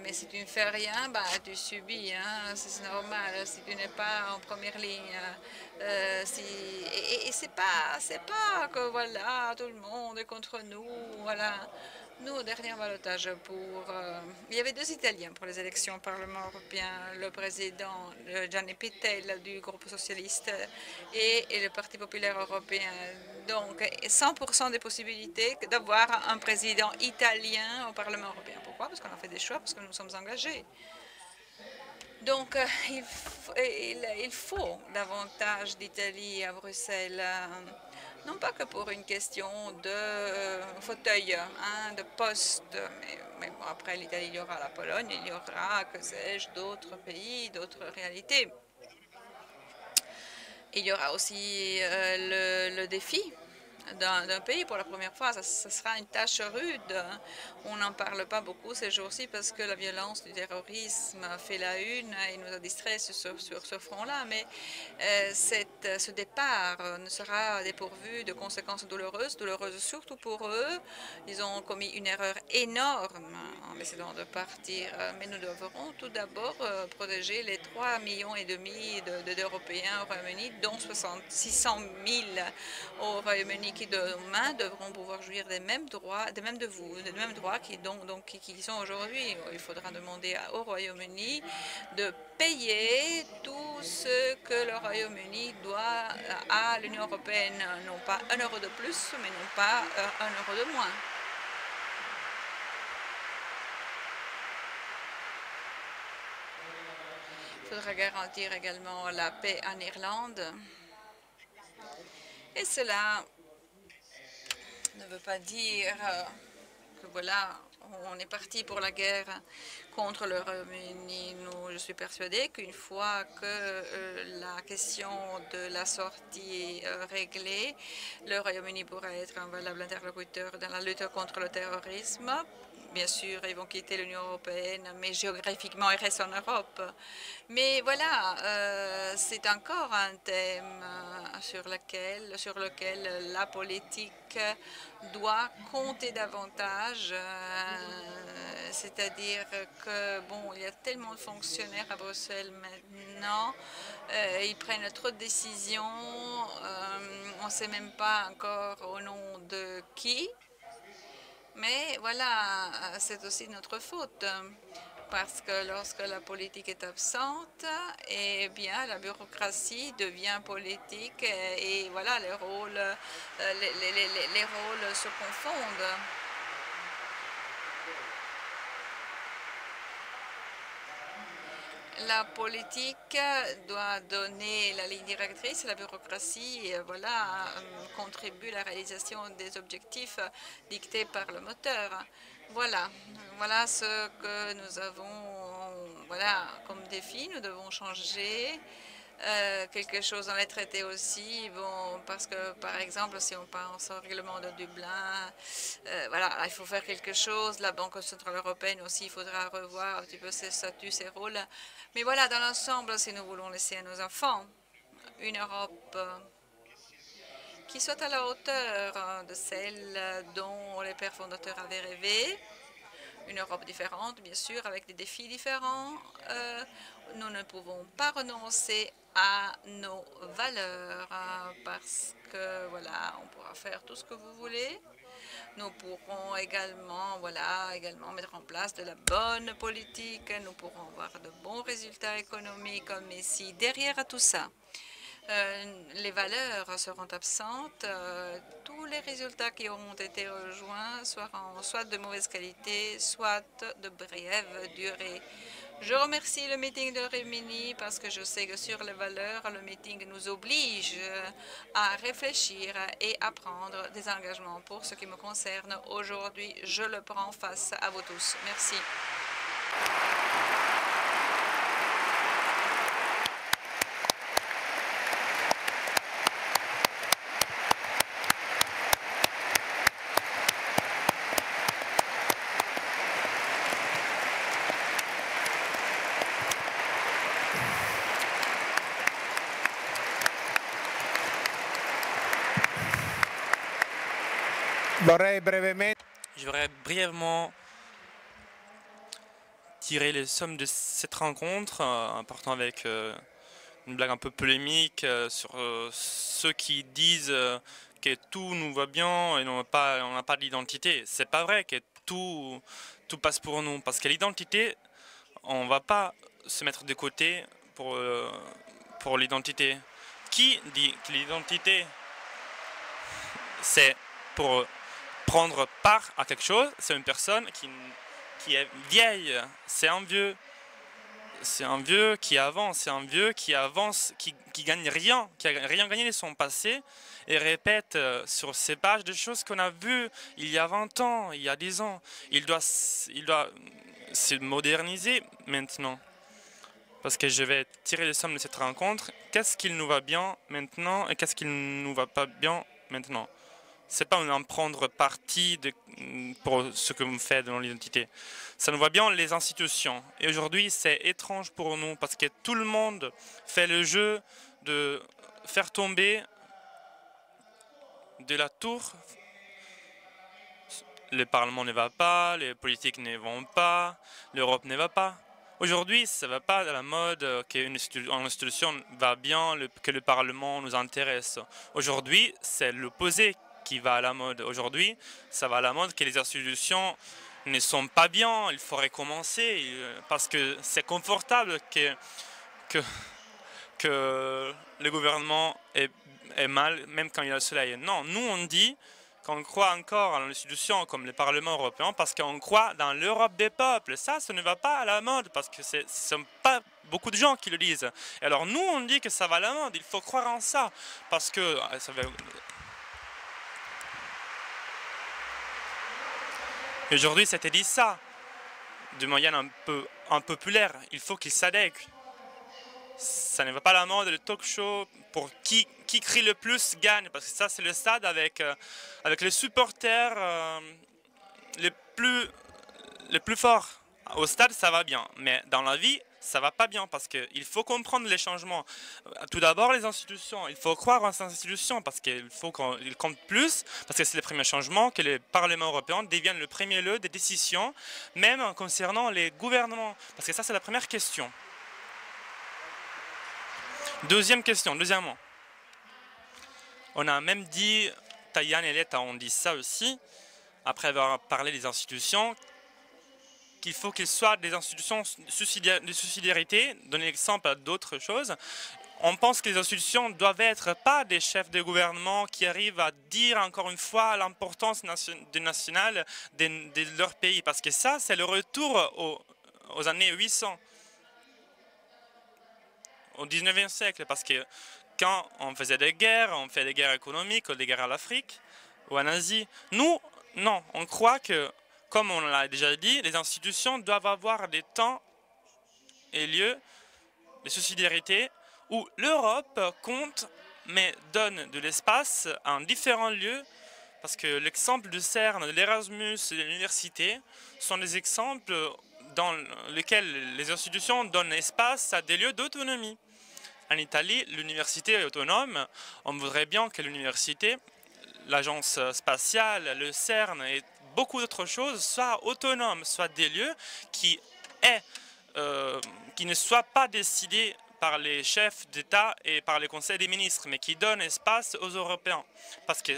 Mais si tu ne fais rien, bah, tu subis, hein, c'est normal, si tu n'es pas en première ligne. Et c'est pas que voilà, tout le monde est contre nous, voilà. Nous, au dernier ballottage il y avait deux Italiens pour les élections au Parlement européen, le président Gianni Pittella du groupe socialiste et le Parti populaire européen. Donc, 100% des possibilités d'avoir un président italien au Parlement européen. Pourquoi? Parce qu'on a fait des choix, parce que nous sommes engagés. Donc, il faut davantage d'Italie à Bruxelles. Non pas que pour une question de fauteuil, hein, de poste, mais bon, après l'Italie, il y aura la Pologne, il y aura, que sais-je, d'autres pays, d'autres réalités. Il y aura aussi le défi d'un pays pour la première fois. Ça sera une tâche rude. On n'en parle pas beaucoup ces jours-ci parce que la violence du terrorisme fait la une et nous a distraits sur ce front-là. Mais ce départ ne sera dépourvu de conséquences douloureuses surtout pour eux. Ils ont commis une erreur énorme en décidant de partir. Mais nous devrons tout d'abord protéger les 3,5 millions d'Européens au Royaume-Uni, dont 600 000 au Royaume-Uni qui demain devront pouvoir jouir des mêmes droits, des mêmes droits qui sont aujourd'hui. Il faudra demander au Royaume-Uni de payer tout ce que le Royaume-Uni doit à l'Union européenne, non pas 1 euro de plus, mais non pas 1 euro de moins. Il faudra garantir également la paix en Irlande. Et cela ne veut pas dire que voilà, on est parti pour la guerre contre le Royaume-Uni. Je suis persuadée qu'une fois que la question de la sortie est réglée, le Royaume-Uni pourra être un valable interlocuteur dans la lutte contre le terrorisme. Bien sûr, ils vont quitter l'Union européenne, mais géographiquement, ils restent en Europe. Mais voilà, c'est encore un thème sur lequel la politique doit compter davantage. C'est-à-dire que, bon, il y a tellement de fonctionnaires à Bruxelles maintenant, ils prennent trop de décisions, on ne sait même pas encore au nom de qui. Mais voilà, c'est aussi notre faute, parce que lorsque la politique est absente, eh bien, la bureaucratie devient politique et voilà, les rôles se confondent. La politique doit donner la ligne directrice, la bureaucratie, voilà, contribue à la réalisation des objectifs dictés par le moteur. Voilà, voilà ce que nous avons, voilà, comme défi. Nous devons changer quelque chose dans les traités aussi, bon, parce que par exemple, si on pense au règlement de Dublin, voilà, il faut faire quelque chose. La Banque centrale européenne aussi, il faudra revoir un petit peu ses statuts, ses rôles. Mais voilà, dans l'ensemble, si nous voulons laisser à nos enfants une Europe qui soit à la hauteur de celle dont les pères fondateurs avaient rêvé. Une Europe différente, bien sûr, avec des défis différents. Nous ne pouvons pas renoncer à nos valeurs parce que, voilà, on pourra faire tout ce que vous voulez. Nous pourrons également, également mettre en place de la bonne politique. Nous pourrons avoir de bons résultats économiques, mais si derrière tout ça, les valeurs seront absentes, tous les résultats qui auront été rejoints seront soit de mauvaise qualité, soit de brève durée. Je remercie le meeting de Rimini parce que je sais que sur les valeurs, le meeting nous oblige à réfléchir et à prendre des engagements. Pour ce qui me concerne, aujourd'hui, je le prends face à vous tous. Merci. Je voudrais brièvement tirer les sommes de cette rencontre en partant avec une blague un peu polémique sur ceux qui disent que tout nous va bien et on n'a pas d'identité. C'est pas vrai que tout passe pour nous, parce que l'identité, on va pas se mettre de côté pour l'identité. Qui dit que l'identité, c'est pour prendre part à quelque chose? C'est une personne qui est vieille, c'est un vieux. C'est un vieux qui avance, qui gagne rien, qui a rien gagné de son passé et répète sur ces pages des choses qu'on a vues il y a 20 ans, il y a 10 ans. Il doit se moderniser maintenant. Parce que je vais tirer les sommes de cette rencontre. Qu'est-ce qu'il nous va bien maintenant et qu'est-ce qu'il ne nous va pas bien maintenant? C'est pas en prendre parti pour ce que vous faites dans l'identité. Ça nous va bien les institutions. Et aujourd'hui, c'est étrange pour nous parce que tout le monde fait le jeu de faire tomber de la tour. Le Parlement ne va pas, les politiques ne vont pas, l'Europe ne va pas. Aujourd'hui, ça ne va pas à la mode qu'une institution va bien, que le Parlement nous intéresse. Aujourd'hui, c'est l'opposé qui va à la mode. Aujourd'hui, ça va à la mode que les institutions ne sont pas bien, il faudrait commencer parce que c'est confortable que le gouvernement est mal, même quand il y a le soleil. Non, nous on dit qu'on croit encore à l'institution comme le Parlement européen parce qu'on croit dans l'Europe des peuples. Ça ne va pas à la mode parce que ce ne sont pas beaucoup de gens qui le disent. Et alors nous on dit que ça va à la mode, il faut croire en ça parce que ça va... Aujourd'hui, c'était dit ça, de moyenne un peu impopulaire. Il faut qu'il s'adèque. Ça ne va pas à la mode, le talk show, pour qui crie le plus gagne. Parce que ça, c'est le stade avec les supporters les plus forts. Au stade, ça va bien. Mais dans la vie, ça va pas bien parce qu'il faut comprendre les changements. Tout d'abord, les institutions. Il faut croire en ces institutions parce qu'il faut qu'ils comptent plus, parce que c'est le premier changement, que le Parlement européen devienne le premier lieu des décisions, même concernant les gouvernements. Parce que ça, c'est la première question. Deuxièmement, on a même dit, Tajani et Letta ont dit ça aussi, après avoir parlé des institutions, qu'il faut qu'ils soient des institutions de subsidiarité, donner l'exemple à d'autres choses. On pense que les institutions ne doivent être pas des chefs de gouvernement qui arrivent à dire encore une fois l'importance nationale de leur pays, parce que ça, c'est le retour aux années 800, au 19e siècle, parce que quand on faisait des guerres, on fait des guerres économiques ou des guerres à l'Afrique ou en Asie, nous, non, on croit que, comme on l'a déjà dit, les institutions doivent avoir des temps et lieux de subsidiarité où l'Europe compte mais donne de l'espace à différents lieux, parce que l'exemple du CERN, de l'Erasmus et de l'université sont des exemples dans lesquels les institutions donnent espace à des lieux d'autonomie. En Italie, l'université est autonome. On voudrait bien que l'université, l'agence spatiale, le CERN et beaucoup d'autres choses soient autonomes, soient des lieux qui ne soient pas décidés par les chefs d'État et par les conseils des ministres, mais qui donnent espace aux Européens. Parce que,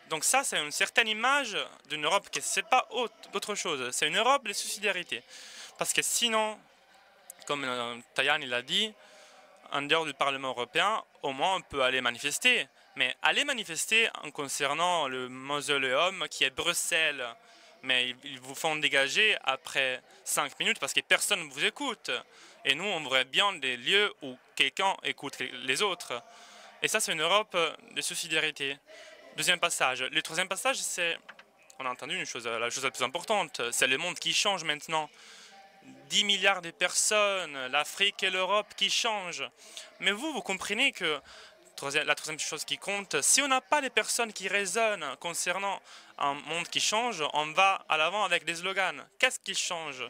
donc ça, c'est une certaine image d'une Europe qui n'est pas autre chose. C'est une Europe de subsidiarité. Parce que sinon, comme Tajani l'a dit, en dehors du Parlement européen, au moins on peut aller manifester. Mais aller manifester en concernant le mausoleum qui est Bruxelles, mais ils vous font dégager après 5 minutes parce que personne ne vous écoute. Et nous, on voudrait bien des lieux où quelqu'un écoute les autres. Et ça, c'est une Europe de subsidiarité. Deuxième passage. Le troisième passage, c'est, on a entendu une chose, la chose la plus importante, c'est le monde qui change maintenant. 10 milliards de personnes, l'Afrique et l'Europe qui changent. Mais vous comprenez que la troisième chose qui compte, si on n'a pas des personnes qui raisonnent concernant un monde qui change, on va à l'avant avec des slogans. Qu'est-ce qui change?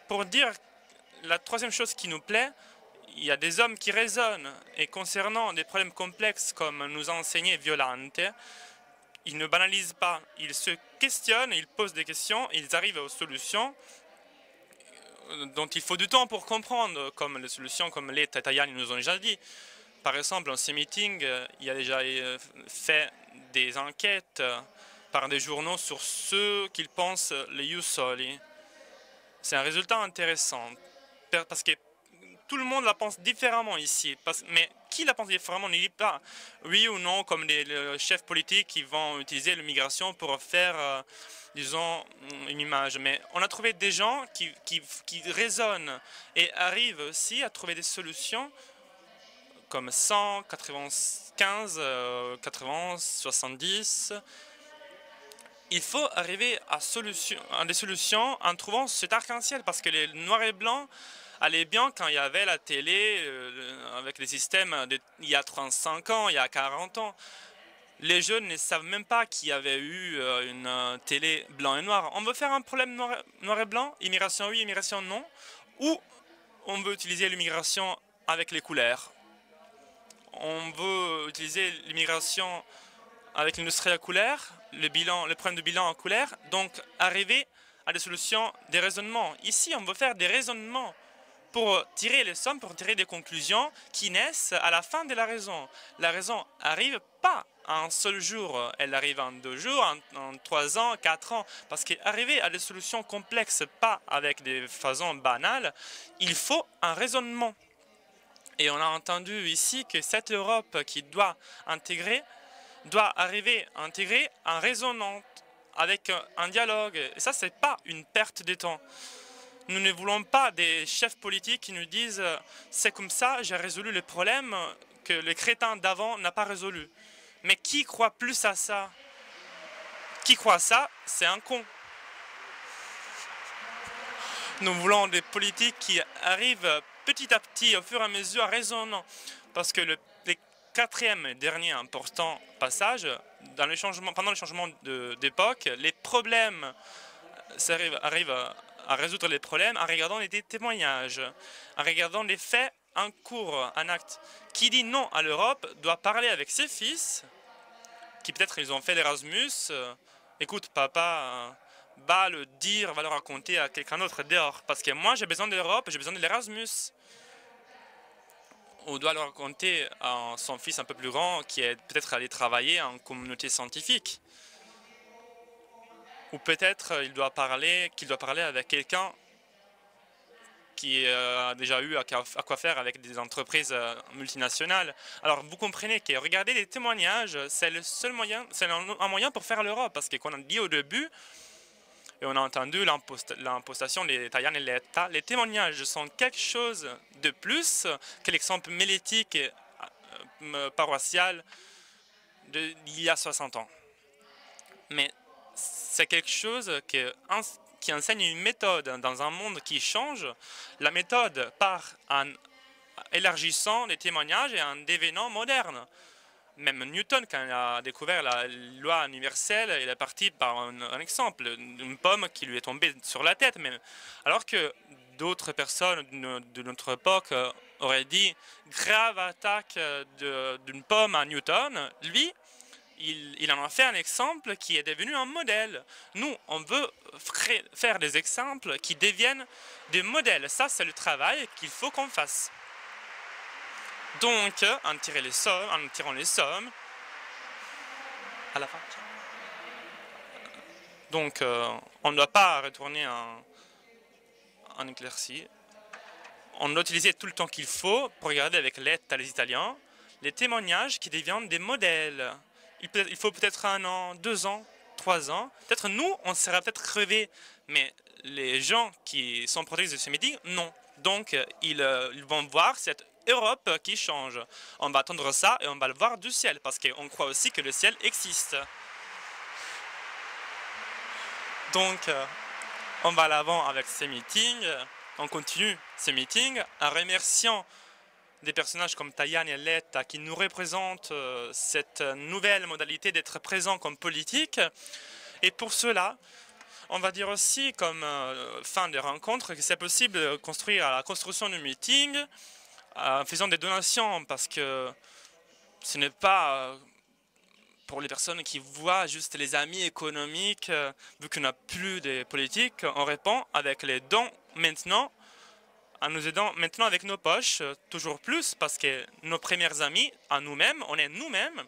Pour dire la troisième chose qui nous plaît, il y a des hommes qui raisonnent. Et concernant des problèmes complexes comme nous a enseigné Violante, ils ne banalisent pas. Ils se questionnent, ils posent des questions, ils arrivent aux solutions dont il faut du temps pour comprendre, comme les solutions comme les Tajani nous ont déjà dit. Par exemple, dans ces meetings, il y a déjà fait des enquêtes par des journaux sur ceux qu'ils pensent les ius soli. C'est un résultat intéressant, parce que tout le monde la pense différemment ici. Mais qui la pense différemment ne dit pas oui ou non, comme les chefs politiques qui vont utiliser l'immigration pour faire, disons, une image. Mais on a trouvé des gens qui raisonnent et arrivent aussi à trouver des solutions comme 100, 95, 80, 70. Il faut arriver à des solutions en trouvant cet arc-en-ciel, parce que les noirs et blancs allaient bien quand il y avait la télé, avec les systèmes il y a 35 ans, il y a 40 ans. Les jeunes ne savent même pas qu'il y avait eu une télé blanc et noir. On veut faire un problème noir et blanc, immigration oui, immigration non, ou on veut utiliser l'immigration avec les couleurs. On veut utiliser l'immigration avec l'industrie à couleur, le problème de bilan en couleur, donc arriver à des solutions, des raisonnements. Ici, on veut faire des raisonnements pour tirer les sommes, pour tirer des conclusions qui naissent à la fin de la raison. La raison n'arrive pas en un seul jour, elle arrive en 2 jours, en 3 ans, 4 ans, parce qu'arriver à des solutions complexes, pas avec des façons banales, il faut un raisonnement. Et on a entendu ici que cette Europe qui doit arriver à intégrer en raisonnant avec un dialogue. Et ça, ce n'est pas une perte de temps. Nous ne voulons pas des chefs politiques qui nous disent « c'est comme ça, j'ai résolu le problème que le crétin d'avant n'a pas résolu ». Mais qui croit plus à ça? Qui croit à ça, c'est un con. Nous voulons des politiques qui arrivent petit à petit, au fur et à mesure, à raisonner. Parce que les quatrième et dernier important passage, pendant le changement d'époque, les problèmes arrivent à résoudre les problèmes en regardant des témoignages, en regardant les faits en cours, en acte. Qui dit non à l'Europe doit parler avec ses fils, qui peut-être ils ont fait l'Erasmus. Écoute, papa, va le dire, va le raconter à quelqu'un d'autre dehors. Parce que moi, j'ai besoin de l'Europe, j'ai besoin de l'Erasmus. On doit le raconter à son fils un peu plus grand qui est peut-être allé travailler en communauté scientifique. Ou peut-être qu'il doit parler avec quelqu'un qui a déjà eu à quoi faire avec des entreprises multinationales. Alors vous comprenez que regarder les témoignages, c'est le seul moyen, c'est un moyen pour faire l'Europe, parce que comme on a dit au début, et on a entendu l'impostation des Tajani et l'État, les témoignages sont quelque chose de plus que l'exemple mélétique et paroissial d'il y a 60 ans. Mais c'est quelque chose qui enseigne une méthode dans un monde qui change. La méthode part en élargissant les témoignages et en devenant moderne. Même Newton, quand il a découvert la loi universelle, il est parti par un exemple, une pomme qui lui est tombée sur la tête. Alors que d'autres personnes de notre époque aurait dit grave attaque d'une pomme à Newton, lui, il en a fait un exemple qui est devenu un modèle. Nous, on veut faire des exemples qui deviennent des modèles. Ça, c'est le travail qu'il faut qu'on fasse. Donc, en tirant les sommes, à la fin. Donc, on ne doit pas retourner en éclaircie. On doit utiliser tout le temps qu'il faut pour regarder avec l'aide des Italiens les témoignages qui deviennent des modèles. Il faut peut-être 1 an, 2 ans, 3 ans. Peut-être nous, on sera peut-être crevés, mais les gens qui sont protagonistes de ce meeting, non. Donc, ils vont voir cette Europe qui change. On va attendre ça et on va le voir du ciel, parce qu'on croit aussi que le ciel existe. Donc, on va à l'avant avec ces meetings. On continue ces meetings en remerciant des personnages comme Tajani et Letta qui nous représentent cette nouvelle modalité d'être présent comme politique. Et pour cela, on va dire aussi comme fin de rencontre que c'est possible de construire la construction du meeting en faisant des donations, parce que ce n'est pas pour les personnes qui voient juste les amis économiques, vu qu'on n'a plus de politique, on répond avec les dons maintenant, en nous aidant maintenant avec nos poches, toujours plus, parce que nos premiers amis, à nous-mêmes, on est nous-mêmes,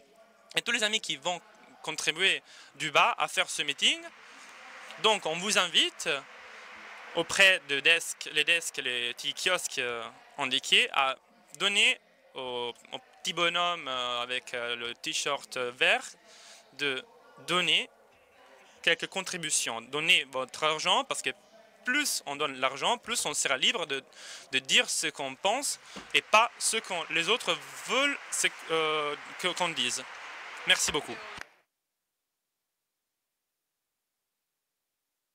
et tous les amis qui vont contribuer du bas à faire ce meeting. Donc on vous invite auprès de les petits kiosques indiqués à donner au petit bonhomme avec le t-shirt vert, de donner quelques contributions. Donnez votre argent, parce que plus on donne l'argent, plus on sera libre de dire ce qu'on pense et pas ce que les autres veulent qu'on dise. Merci beaucoup.